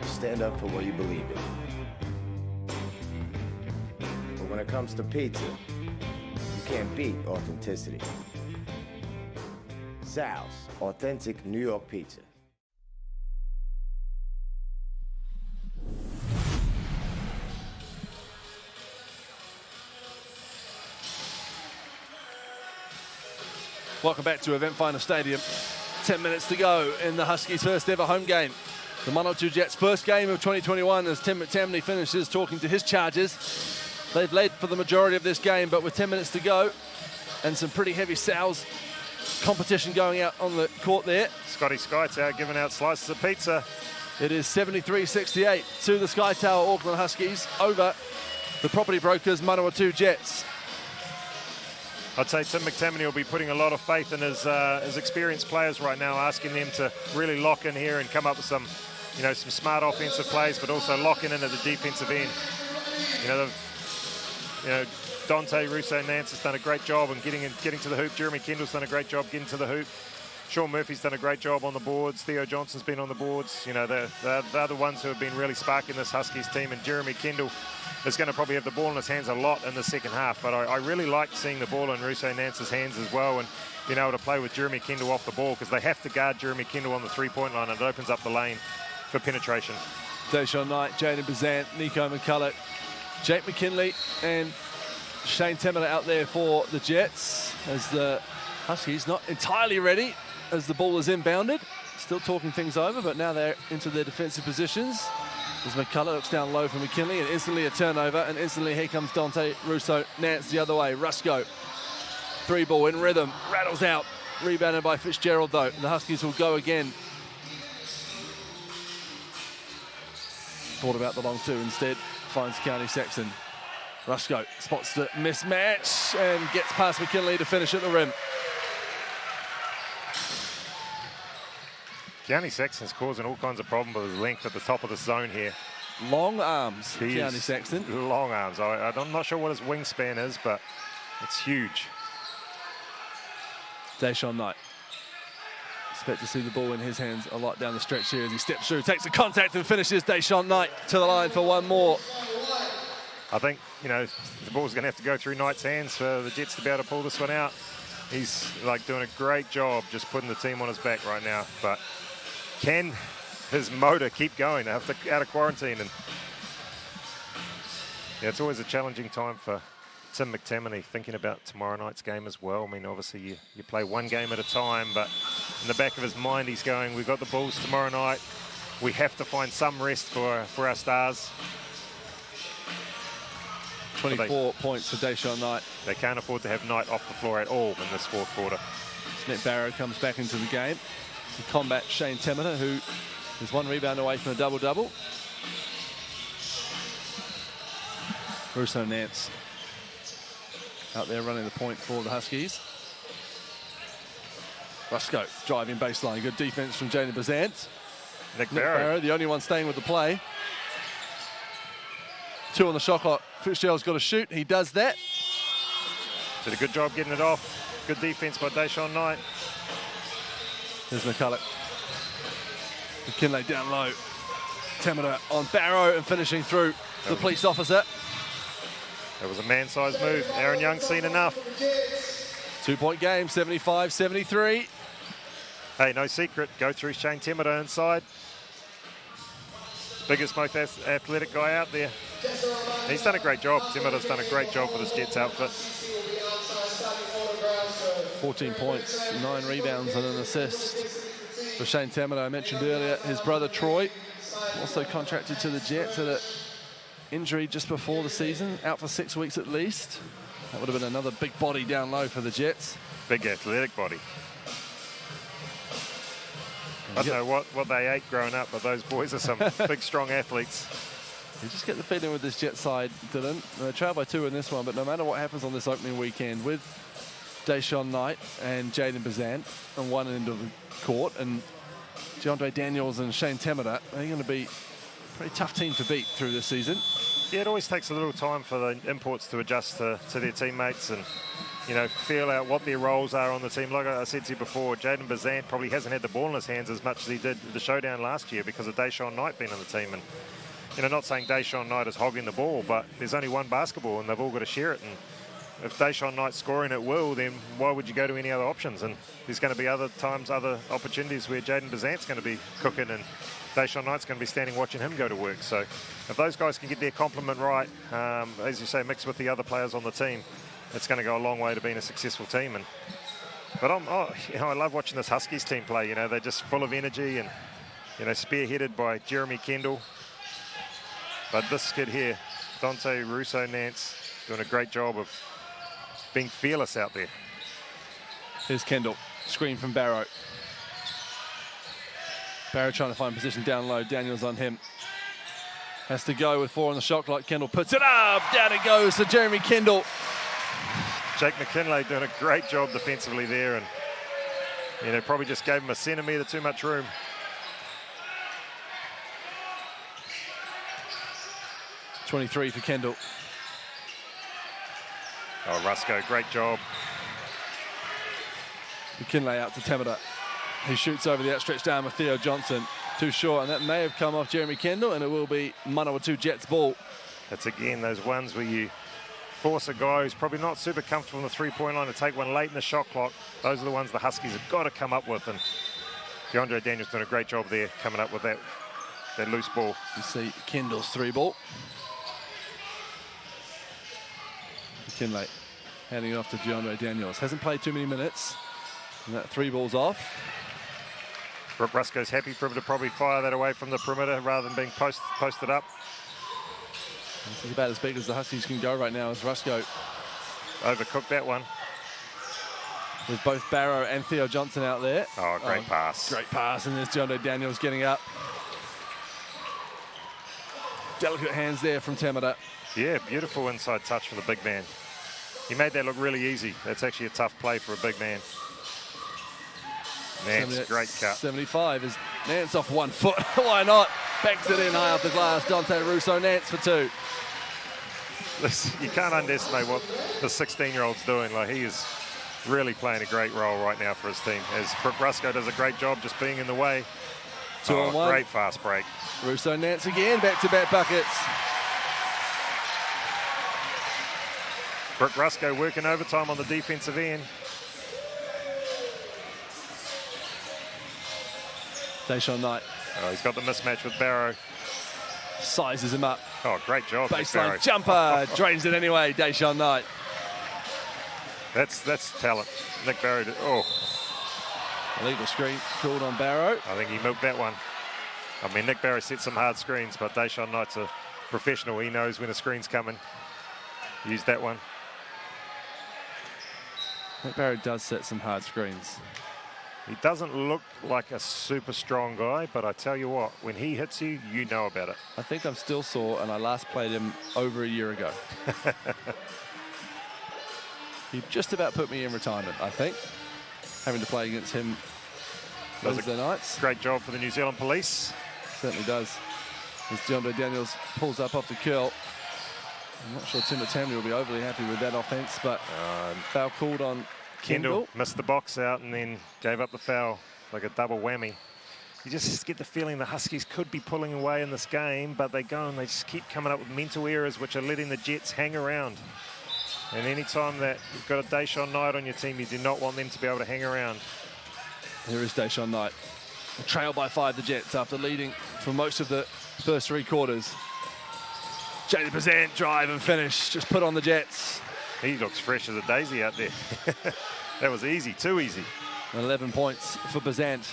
Stand up for what you believe in. But when it comes to pizza, you can't beat authenticity. Sal's, authentic New York pizza.
Welcome back to Event Finder Stadium. 10 minutes to go in the Huskies' first ever home game. The 102 Jets' first game of 2021 as Tim McTammany finishes talking to his Chargers. They've led for the majority of this game, but with 10 minutes to go and some pretty heavy Sal's competition going out on the court there.
Scotty Sky Tower giving out slices of pizza.
It is 73-68 to the Sky Tower Auckland Huskies over the property brokers' 102 Jets.
I'd say Tim McTammany will be putting a lot of faith in his experienced players right now, asking them to really lock in here and come up with some smart offensive plays, but also locking in at the defensive end. Dante Russo-Nance has done a great job in getting to the hoop. Jeremy Kendall's done a great job getting to the hoop. Sean Murphy's done a great job on the boards. Theo Johnson's been on the boards. They're the ones who have been really sparking this Huskies team, and Jeremy Kendall is going to probably have the ball in his hands a lot in the second half. But I really like seeing the ball in Russo-Nance's hands as well, and being able to play with Jeremy Kendall off the ball, because they have to guard Jeremy Kendall on the three-point line, and it opens up the lane for penetration.
Deshaun Knight, Jaden Bazant, Nico McCulloch, Jake McKinley, and Shane Temler out there for the Jets, as the Huskies not entirely ready as the ball is inbounded. Still talking things over, but now they're into their defensive positions. As McCulloch looks down low for McKinley, and instantly a turnover, and instantly here comes Dante Russo-Nance the other way. Rusko, three ball in rhythm, rattles out, rebounded by Fitzgerald though. The Huskies will go again. Thought about the long two instead, finds Keani Sexton. Rusko spots the mismatch and gets past McKinley to finish at the rim.
Keani Sexton's causing all kinds of problems with his length at the top of the zone here.
Long arms, Keani Sexton.
Long arms. I'm not sure what his wingspan is, but it's huge.
Deshaun Knight. Expect to see the ball in his hands a lot down the stretch here as he steps through, takes the contact and finishes. Deshaun Knight to the line for one more.
I think, the ball's going to have to go through Knight's hands for the Jets to be able to pull this one out. He's doing a great job just putting the team on his back right now, but can his motor keep going? They have to out of quarantine, and it's always a challenging time for Tim McTammany, thinking about tomorrow night's game as well. I mean, obviously you play one game at a time, but in the back of his mind he's going, we've got the Bulls tomorrow night. We have to find some rest for our stars.
24 points for Deshaun Knight.
They can't afford to have Knight off the floor at all in this fourth quarter.
Smith Barrow comes back into the game to combat Shane Temler, who is one rebound away from a double-double. Russo-Nance out there running the point for the Huskies. Rusko driving baseline. Good defense from Jaden Bazant.
Nick Barrow,
the only one staying with the play. Two on the shot clock. Fitzgerald's got to shoot. He does that.
Did a good job getting it off. Good defense by Deshaun Knight.
There's McCulloch. McKinley down low. Temler on Barrow and finishing through the police officer.
That was a man-sized move. Aaron Young's seen enough.
2-point game, 75-73.
Hey, no secret. Go through Shane Temler inside. Biggest, most athletic guy out there. He's done a great job. Timmer's done a great job for this Jets outfit.
14 points, 9 rebounds and an assist for Shane Tamata. I mentioned earlier his brother Troy, also contracted to the Jets, had an injury just before the season, out for 6 weeks at least. That would have been another big body down low for the Jets.
Big athletic body. I don't know what they ate growing up, but those boys are some big, strong athletes.
You just get the feeling with this Jet side, Dylan. They trail by 2 in this one, but no matter what happens on this opening weekend with Deshaun Knight and Jaden Bazant on one end of the court and DeAndre Daniels and Shane Tamata, they're going to be a pretty tough team to beat through this season.
Yeah, it always takes a little time for the imports to adjust to their teammates and, you know, feel out what their roles are on the team. Like I said to you before, Jaden Bazant probably hasn't had the ball in his hands as much as he did the showdown last year because of Deshaun Knight being on the team. And, you know, not saying Deshaun Knight is hogging the ball, but there's only one basketball and they've all got to share it. And if Deshaun Knight's scoring at will, then why would you go to any other options? And there's going to be other times, other opportunities where Jaden Bazant's going to be cooking and Deshaun Knight's going to be standing watching him go to work. So if those guys can get their complement right, as you say, mixed with the other players on the team, it's going to go a long way to being a successful team. But you know, I love watching this Huskies team play. You know, they're just full of energy and, you know, spearheaded by Jeremy Kendall. But this kid here, Dante Russo-Nance, doing a great job of being fearless out there.
Here's Kendall, screen from Barrow. Barrow trying to find position down low. Daniels on him. Has to go with 4 on the shot clock. Kendall puts it up. Down it goes to Jeremy Kendall.
Jake McKinley doing a great job defensively there, and, you know, probably just gave him a centimetre too much room.
.23 for Kendall.
Oh, Rusko, great job.
McKinley out to Tamata. He shoots over the outstretched arm of Theo Johnson. Too short, and that may have come off Jeremy Kendall, and it will be Manawatu Jets ball.
That's, again, those ones where you force a guy who's probably not super comfortable on the three-point line to take one late in the shot clock. Those are the ones the Huskies have got to come up with, and DeAndre Daniels doing a great job there coming up with that loose ball.
You see Kendall's 3 ball. McKinley handing it off to DeAndre Daniels. Hasn't played too many minutes, and that 3 ball's off.
Brooke Rusko's happy for him to probably fire that away from the perimeter rather than being posted up.
This is about as big as the Huskies can go right now as Rusko.
Overcooked that one.
With both Barrow and Theo Johnson out there.
Oh, great pass.
Great pass, and there's DeAndre Daniels getting up. Delicate hands there from Tamata.
Yeah, beautiful inside touch for the big man. He made that look really easy. That's actually a tough play for a big man. Nance, great cut.
75 is Nance off 1 foot. Why not? Backs it in high off the glass. Dante Russo-Nance for 2.
You can't underestimate what the 16-year-old's doing. Like, he is really playing a great role right now for his team. As Brooke Rusko does a great job just being in the way.
2 on 1.
Great fast break.
Russo-Nance again, back-to-back buckets.
Brooke Rusko working overtime on the defensive end.
Deshaun Knight.
Oh, he's got the mismatch with Barrow.
Sizes him up.
Oh, great job.
Baseline jumper. Drains it anyway, Deshaun Knight.
That's talent. Nick Barrow.
Illegal screen called on Barrow.
I think he milked that one. I mean, Nick Barrow set some hard screens, but Deshaun Knight's a professional. He knows when a screen's coming. Used that one.
Nick Barrow does set some hard screens.
He doesn't look like a super strong guy, but I tell you what, when he hits you, you know about it.
I think I'm still sore, and I last played him over a year ago. He just about put me in retirement, I think, having to play against him Wednesday nights.
Great job for the New Zealand police.
Certainly does. As DeAndre Daniels pulls up off the curl. I'm not sure Tim Tammy will be overly happy with that offense, but foul called on Kendall.
Missed the box out and then gave up the foul, like a double whammy. You just get the feeling the Huskies could be pulling away in this game, but they go and they just keep coming up with mental errors which are letting the Jets hang around. And any time that you've got a Deshaun Knight on your team, you do not want them to be able to hang around.
Here is Deshaun Knight. A trail by 5, the Jets, after leading for most of the first 3 quarters. Jaden Bazant drive and finish, just put on the Jets.
He looks fresh as a daisy out there. That was easy, too easy.
11 points for Bazant.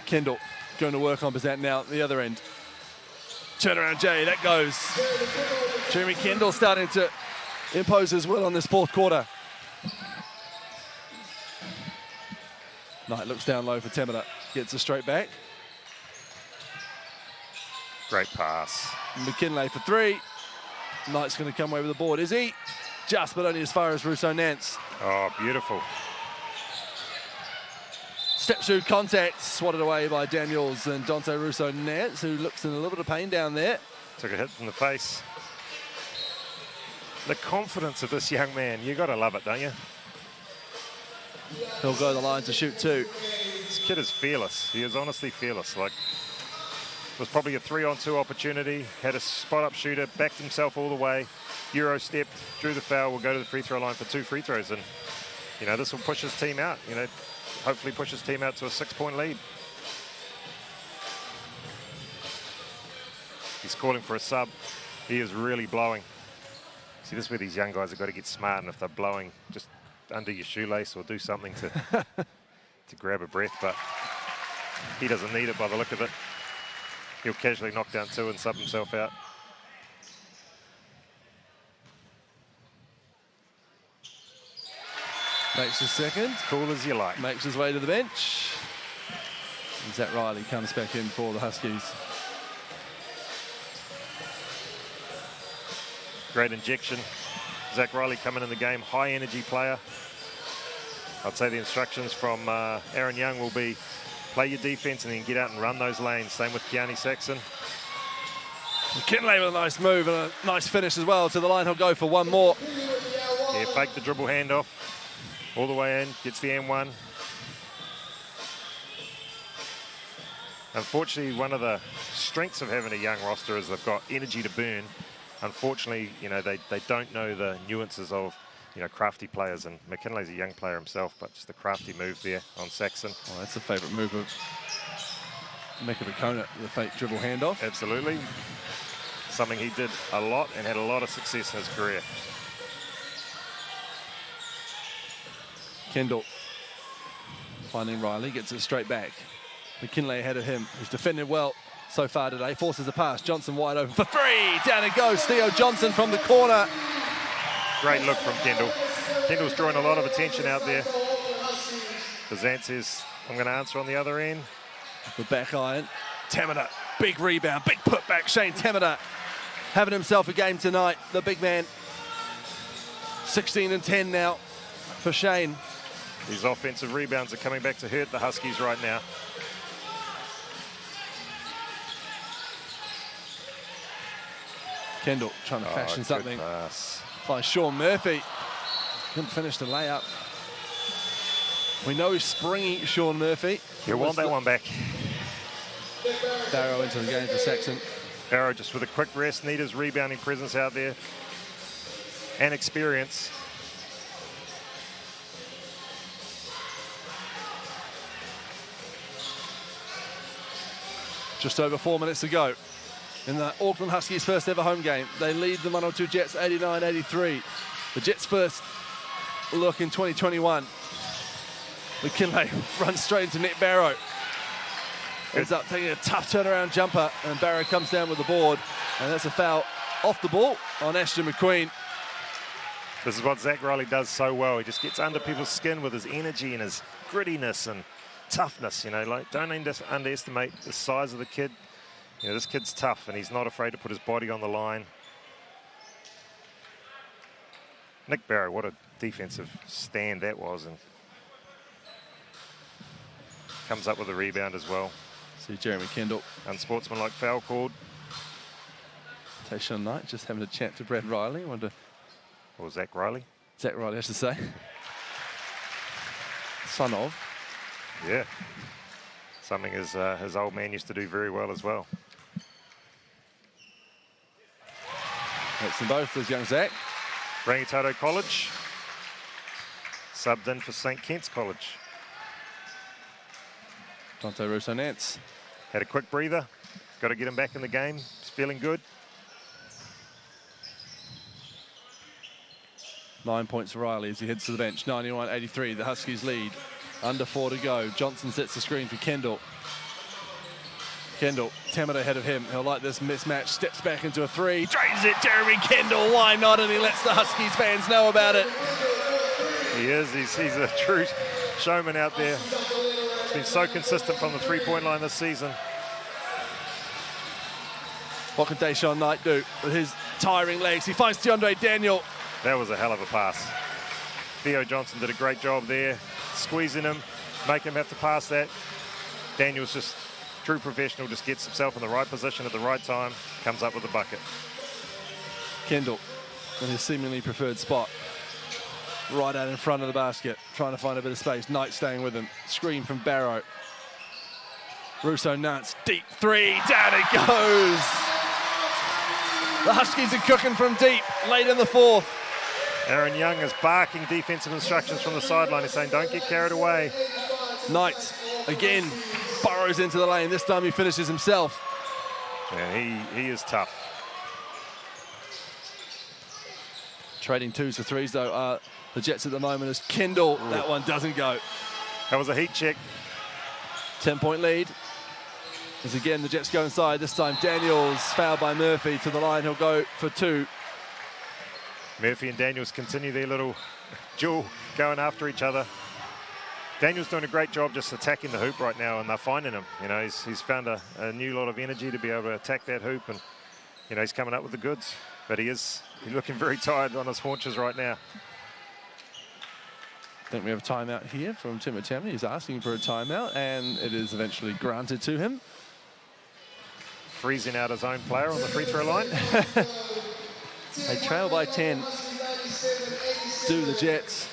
Kendall going to work on Bazant now at the other end. Turnaround Jay, that goes. Jeremy Kendall starting to impose his will on this fourth quarter. Knight looks down low for Temida. Gets it straight back.
Great pass.
McKinley for three. Knight's going to come away with the board, is he? Just, but only as far as Rousseau-Nance.
Oh, beautiful.
Step shoot contact, swatted away by Daniels and Dante Rousseau-Nance, who looks in a little bit of pain down there.
Took a hit in the face. The confidence of this young man, you got to love it, don't you?
He'll go the line to shoot two.
This kid is fearless. He is honestly fearless. Like, it was probably a 3-on-2 opportunity. Had a spot-up shooter, backed himself all the way. Euro stepped, drew the foul, will go to the free throw line for 2 free throws. And, you know, this will push his team out. You know, hopefully push his team out to a 6-point lead. He's calling for a sub. He is really blowing. See, this is where these young guys have got to get smart, and if they're blowing, just under your shoelace or do something to to grab a breath. But he doesn't need it by the look of it. He'll casually knock down 2 and sub himself out.
Makes his second.
Cool as you like.
Makes his way to the bench. And Zach Riley comes back in for the Huskies.
Great injection. Zach Riley coming in the game, high energy player. I'd say the instructions from Aaron Young will be play your defense and then get out and run those lanes. Same with Keani Saxon.
McKinley with a nice move and a nice finish as well. To the line, he'll go for one more.
Yeah, fake the dribble handoff. All the way in, gets the M1. Unfortunately, one of the strengths of having a young roster is they've got energy to burn. Unfortunately, you know, they don't know the nuances of, you know, crafty players, and McKinley's a young player himself, but just a crafty move there on Saxon.
Oh, that's a favourite move of Mekabakona, the fake dribble handoff.
Absolutely. Something he did a lot and had a lot of success in his career.
Kendall finding Riley, gets it straight back. McKinley ahead of him, who's defended well so far today. Forces a pass. Johnson wide open for three. Down it goes. Theo Johnson from the corner.
Great look from Kendall. Kendall's drawing a lot of attention out there. Bazant says, I'm going to answer on the other end.
The back iron. Temida, big rebound, big putback. Shane Temida having himself a game tonight. The big man. 16 and 10 now for Shane.
These offensive rebounds are coming back to hurt the Huskies right now.
Kendall trying to fashion something by Sean Murphy. Couldn't finish the layup. We know he's springy, Sean Murphy.
You want that one back.
Barrow into the game for Saxon.
Barrow just with a quick rest, need his rebounding presence out there and experience.
Just over 4 minutes to go in the Auckland Huskies' first ever home game. They lead the 102 Jets 89-83. The Jets' first look in 2021. McKinley runs straight into Nick Barrow. Ends up taking a tough turnaround jumper, and Barrow comes down with the board, and that's a foul off the ball on Ashton McQueen.
This is what Zach Riley does so well. He just gets under people's skin with his energy and his grittiness and toughness, you know, like don't underestimate the size of the kid. You know, this kid's tough and he's not afraid to put his body on the line. Nick Barrow, what a defensive stand that was, and comes up with a rebound as well.
See Jeremy Kendall.
Unsportsmanlike foul called.
Tayshaun Knight just having a chat to Brad Riley.
Or Zach Riley.
Zach Riley, I should say. Son of.
Yeah. Something his old man used to do very well as well.
That's them both, as young Zach.
Rangitoto College. Subbed in for St. Kitts College.
Dante Rousseau-Nance.
Had a quick breather. Got to get him back in the game. He's feeling good.
9 points for Riley as he heads to the bench. 91-83, the Huskies lead. Under 4 to go. Johnson sets the screen for Kendall. Kendall, Tammet ahead of him. He'll like this mismatch, steps back into a three, drains it, Jeremy Kendall, why not? And he lets the Huskies fans know about it.
He is, he's a true showman out there. He's been so consistent from the three-point line this season.
What can Deshaun Knight do with his tiring legs? He finds DeAndre Daniel.
That was a hell of a pass. Theo Johnson did a great job there, squeezing him, make him have to pass that. Daniel's just true professional, just gets himself in the right position at the right time, comes up with the bucket.
Kendall in his seemingly preferred spot. Right out in front of the basket, trying to find a bit of space. Knight staying with him. Screen from Barrow. Russo Nance, deep three, down it goes. The Huskies are cooking from deep, late in the fourth.
Aaron Young is barking defensive instructions from the sideline. He's saying, don't get carried away.
Knight, again, burrows into the lane. This time he finishes himself.
Yeah, he is tough.
Trading twos for threes, though, the Jets at the moment as Kendall. Ooh. That one doesn't go.
That was a heat check.
10-point lead. As again, the Jets go inside. This time, Daniels fouled by Murphy to the line. He'll go for two.
Murphy and Daniels continue their little duel going after each other. Daniels doing a great job just attacking the hoop right now, and they're finding him. You know, he's found a new lot of energy to be able to attack that hoop, and you know, he's coming up with the goods. But he's looking very tired on his haunches right now.
I think we have a timeout here from Tim Tamney. He's asking for a timeout, and it is eventually granted to him.
Freezing out his own player on the free throw line.
They trail by 10. Do the Jets.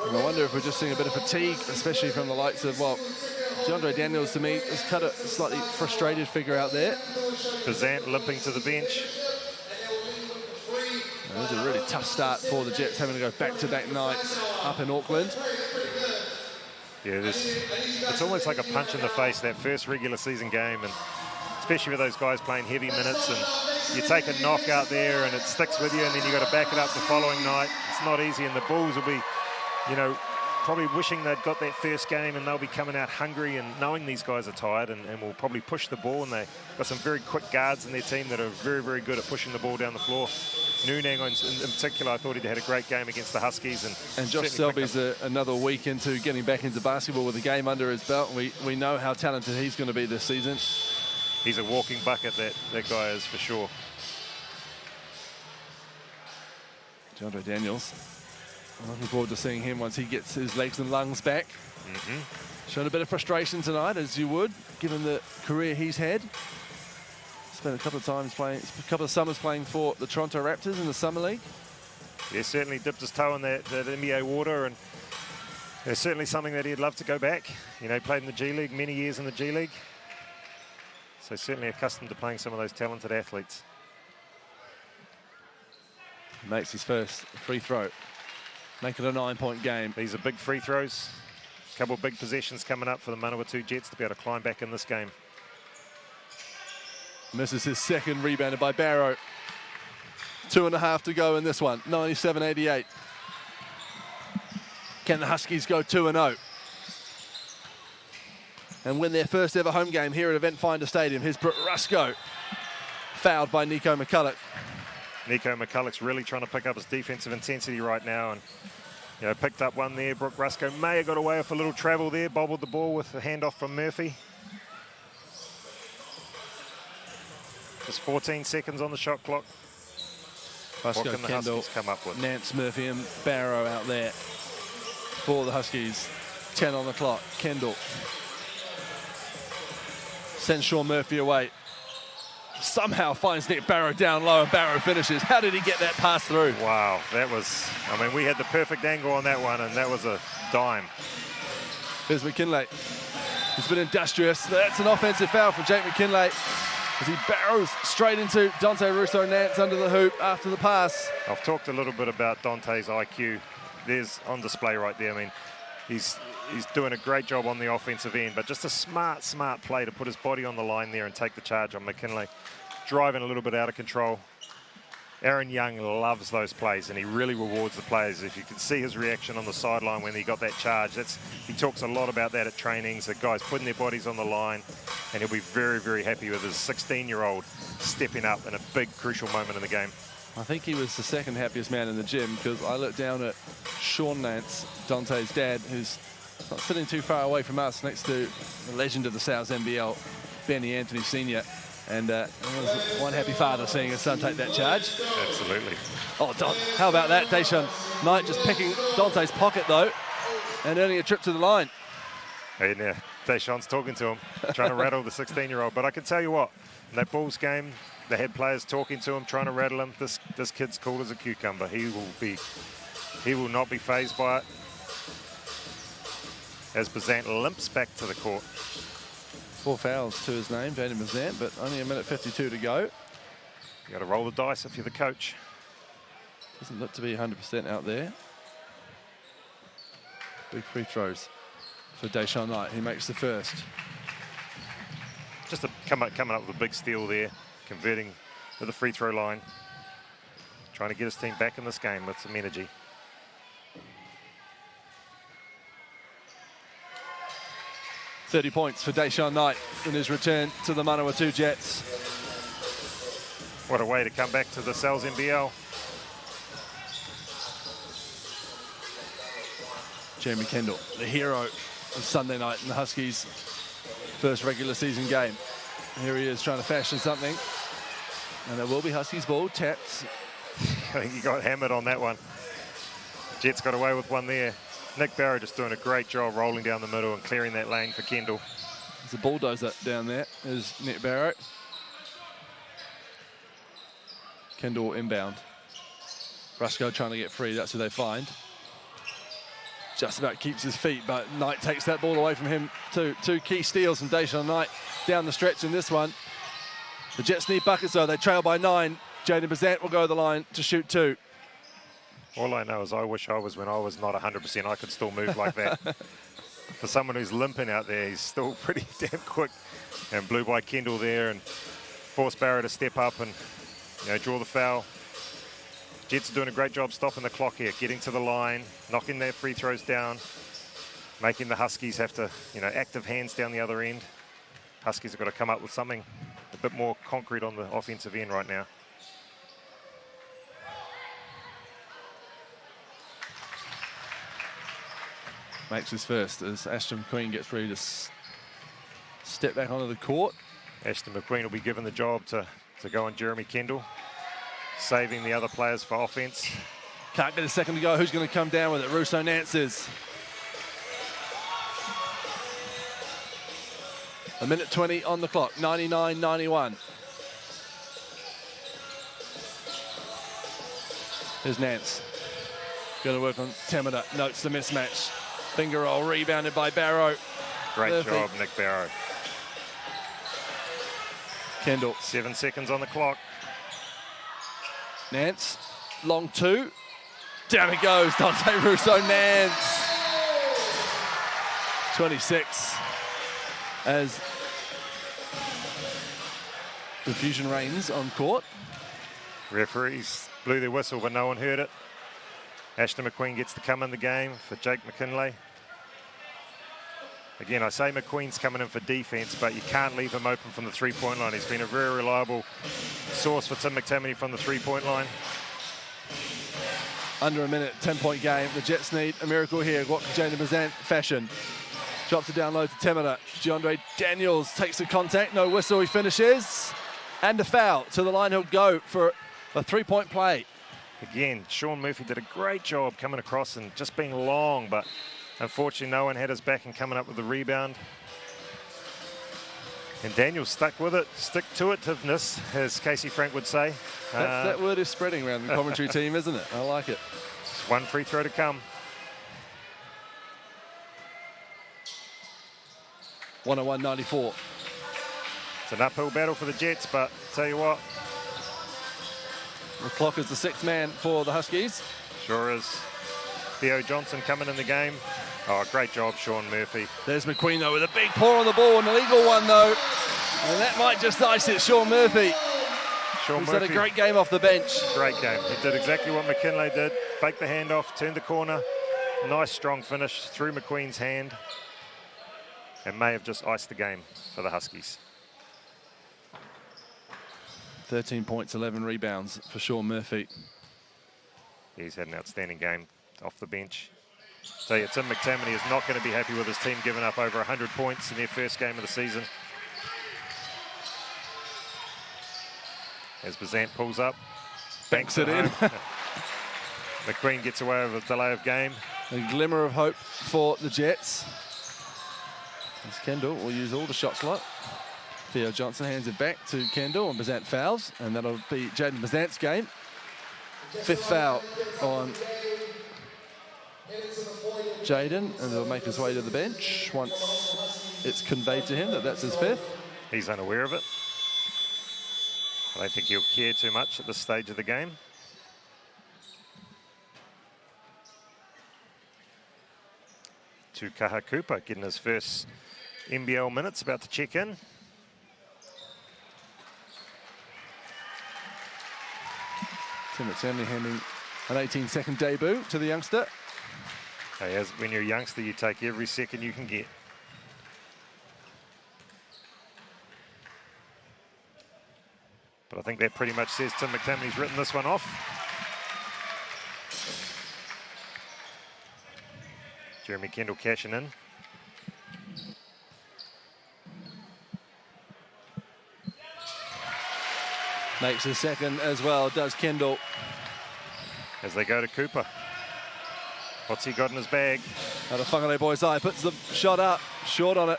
And I wonder if we're just seeing a bit of fatigue, especially from the likes of, well, DeAndre Daniels, to me, has cut a slightly frustrated figure out there.
Bazant limping to the bench.
It was a really tough start for the Jets, having to go back-to-back nights up in Auckland.
Yeah, it's almost like a punch in the face, that first regular season game, and especially with those guys playing heavy minutes, and you take a knock out there and it sticks with you, and then you got to back it up the following night. It's not easy, and the Bulls will be, you know, probably wishing they'd got that first game, and they'll be coming out hungry and knowing these guys are tired, and will probably push the ball, and they've got some very quick guards in their team that are very, very good at pushing the ball down the floor. Nunang in particular, I thought he'd had a great game against the Huskies. And
Josh Selby's another week into getting back into basketball with a game under his belt. We know how talented he's going to be this season.
He's a walking bucket, that guy is, for sure.
DeAndre Daniels. I'm looking forward to seeing him once he gets his legs and lungs back. Showing a bit of frustration tonight, as you would, given the career he's had. Spent a couple of summers playing for the Toronto Raptors in the Summer League.
Yeah, certainly dipped his toe in that NBA water, and it's certainly something that he'd love to go back. You know, he played in the G League, many years in the G League. So certainly accustomed to playing some of those talented athletes.
Makes his first free throw. Make it a 9-point game.
These are big free throws. A couple of big possessions coming up for the Manawatu Jets to be able to climb back in this game.
Misses his second, rebounded by Barrow. 2.5 to go in this one, 97-88. Can the Huskies go 2-0? And win their first ever home game here at Event Finder Stadium. Here's Brooke Rusko, fouled by Nico McCulloch.
Nico McCulloch's really trying to pick up his defensive intensity right now, and you know, picked up one there. Brooke Rusko may have got away with a little travel there, bobbled the ball with a handoff from Murphy. Just 14 seconds on the shot clock. What can the Huskies come up with?
Nance, Murphy and Barrow out there for the Huskies. 10 on the clock. Kendall sends Sean Murphy away. Somehow finds Nick Barrow down low, and Barrow finishes. How did he get that pass through?
Wow, that was, I mean, we had the perfect angle on that one, and that was a dime.
Here's McKinley. He's been industrious. That's an offensive foul from Jake McKinley, as he barrows straight into Dante Russo-Nance under the hoop after the pass.
I've talked a little bit about Dante's IQ. There's on display right there. I mean, he's doing a great job on the offensive end, but just a smart play to put his body on the line there and take the charge on McKinley. Driving a little bit out of control. Aaron Young loves those plays, and he really rewards the players. If you could see his reaction on the sideline when he got that charge, he talks a lot about that at trainings, the guys putting their bodies on the line, and he'll be very, very happy with his 16-year-old stepping up in a big, crucial moment in the game.
I think he was the second happiest man in the gym, because I looked down at Sean Nance, Dante's dad, who's not sitting too far away from us, next to the legend of the South's NBL, Benny Anthony Sr., and it was one happy father seeing his son take that charge.
Absolutely.
Oh, how about that? Deshaun Knight just picking Dante's pocket, though, and earning a trip to the line.
And Deshaun's talking to him, trying to rattle the 16-year-old. But I can tell you what, in that Bulls game, they had players talking to him, trying to rattle him. This kid's cool as a cucumber. He will not be fazed by it. As Bazant limps back to the court.
4 fouls to his name, Jaden Bazant, but only a minute 52 to go.
You got to roll the dice if you're the coach.
Doesn't look to be 100% out there. Big free throws for Deshaun Knight. He makes the first.
Just coming up with a big steal there, converting to the free throw line. Trying to get his team back in this game with some energy.
.30 points for Deshaun Knight in his return to the Manawatu Jets.
What a way to come back to the South's NBL.
Jeremy Kendall, the hero of Sunday night in the Huskies' first regular season game. Here he is trying to fashion something. And it will be Huskies ball, tapped.
I think he got hammered on that one. Jets got away with one there. Nick Barrow just doing a great job rolling down the middle and clearing that lane for Kendall.
There's a bulldozer down there, is Nick Barrow. Kendall inbound. Rusko trying to get free, that's who they find. Just about keeps his feet, but Knight takes that ball away from him too. 2 key steals from Deshaun Knight down the stretch in this one. The Jets need buckets though, they trail by 9. Jaden Bazant will go to the line to shoot 2.
All I know is I wish I was when I was not 100%. I could still move like that. For someone who's limping out there, he's still pretty damn quick. And blew by Kendall there and forced Barrow to step up and draw the foul. Jets are doing a great job stopping the clock here, getting to the line, knocking their free throws down, making the Huskies have to, active hands down the other end. Huskies have got to come up with something a bit more concrete on the offensive end right now.
Makes his first as Ashton McQueen gets ready to step back onto the court.
Ashton McQueen will be given the job to go on Jeremy Kendall, saving the other players for offense.
Can't get a second to go. Who's going to come down with it? Russo Nance is. A minute 20 on the clock, 99-91. Here's Nance. Going to work on Temida, notes the mismatch. Finger roll, rebounded by Barrow.
Great job, Nick Barrow.
Kendall.
7 seconds on the clock.
Nance, long 2. Down it goes, Dante Russo Nance. 26 as confusion reigns on court.
Referees blew their whistle, but no one heard it. Ashton McQueen gets to come in the game for Jake McKinley. Again, I say McQueen's coming in for defense, but you can't leave him open from the three-point line. He's been a very reliable source for Tim McTammany from the three-point line.
Under a minute, 10-point game. The Jets need a miracle here. What can Jaden Bazant fashion? Drops it down low to Temida. DeAndre Daniels takes the contact. No whistle, he finishes. And a foul. To the line he'll go for a 3-point play.
Again, Sean Murphy did a great job coming across and just being long, but unfortunately no one had his back and coming up with the rebound. And Daniel stuck with it, stick-to-itiveness, as Casey Frank would say.
That word is spreading around the commentary team, isn't it? I like it.
Just one free throw to come.
101-94.
It's an uphill battle for the Jets, but tell you what.
The clock is the 6th man for the Huskies.
Sure is. Theo Johnson coming in the game. Oh, great job, Sean Murphy.
There's McQueen, though, with a big pour on the ball, an illegal one, though. And that might just ice it, Sean Murphy.
Sean
He's
Murphy.
had a great game off the bench.
Great game. He did exactly what McKinley did. Faked the handoff, turned the corner. Nice strong finish through McQueen's hand. And may have just iced the game for the Huskies.
13 points, 11 rebounds for Sean Murphy.
He's had an outstanding game off the bench. So yeah, Tim McTammany is not going to be happy with his team giving up over 100 points in their first game of the season. As Bazant pulls up,
banks it in.
McQueen gets away with a delay of game.
A glimmer of hope for the Jets. As Kendall will use all the shot clock. Theo Johnson hands it back to Kendall, and Bazant fouls, and that'll be Jaden Bazant's game. 5th foul on Jaden, and he'll make his way to the bench once it's conveyed to him that that's his 5th.
He's unaware of it. I don't think he'll care too much at this stage of the game. Tukaha Cooper getting his first NBL minutes, about to check in.
Tim McTammany handing an 18-second debut to the youngster.
Hey, as when you're a youngster, you take every second you can get. But I think that pretty much says Tim McTammany's written this one off. Jeremy Kendall cashing in.
Makes his second as well, does Kendall.
As they go to Cooper. What's he got in his bag?
Out of Whangale Boys' eye, puts the shot up, short on it.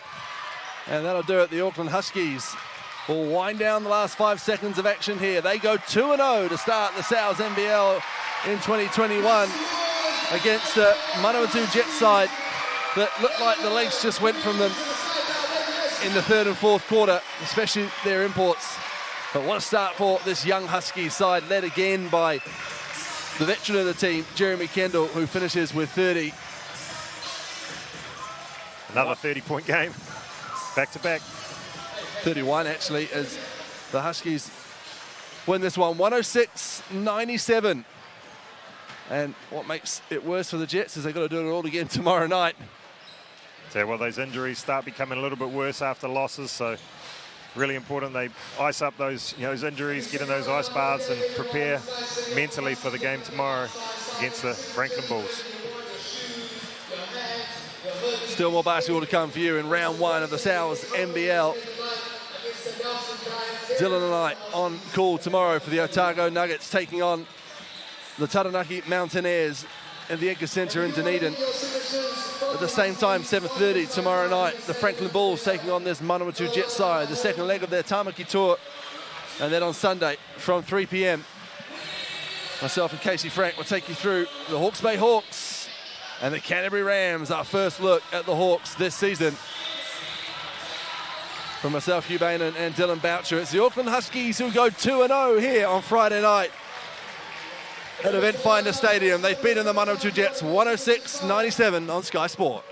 And that'll do it. The Auckland Huskies will wind down the last 5 seconds of action here. They go 2-0 to start the South NBL in 2021 against the Manawatu Jet side that looked like the legs just went from them in the 3rd and 4th quarter, especially their imports. But what a start for this young Huskies side, led again by the veteran of the team, Jeremy Kendall, who finishes with 30.
Another 30-point game, back-to-back.
31, actually, as the Huskies win this one, 106-97. And what makes it worse for the Jets is they've got to do it all again tomorrow night.
So, well, those injuries start becoming a little bit worse after losses, so really important they ice up those, those injuries, get in those ice baths and prepare mentally for the game tomorrow against the Franklin Bulls.
Still more basketball to come for you in round 1 of the Souths NBL. Dylan and I on call tomorrow for the Otago Nuggets, taking on the Taranaki Mountaineers in the Edgar Centre in Dunedin. At the same time, 7:30 tomorrow night, the Franklin Bulls taking on this Manawatu Jet side, the second leg of their Tamaki tour. And then on Sunday from 3 p.m, myself and Casey Frank will take you through the Hawke's Bay Hawks and the Canterbury Rams, our first look at the Hawks this season. From myself, Hugh Bain and Dylan Boucher, it's the Auckland Huskies who go 2-0 here on Friday night at Event Finder Stadium. They've beaten the Manawatu Jets 106-97 on Sky Sport.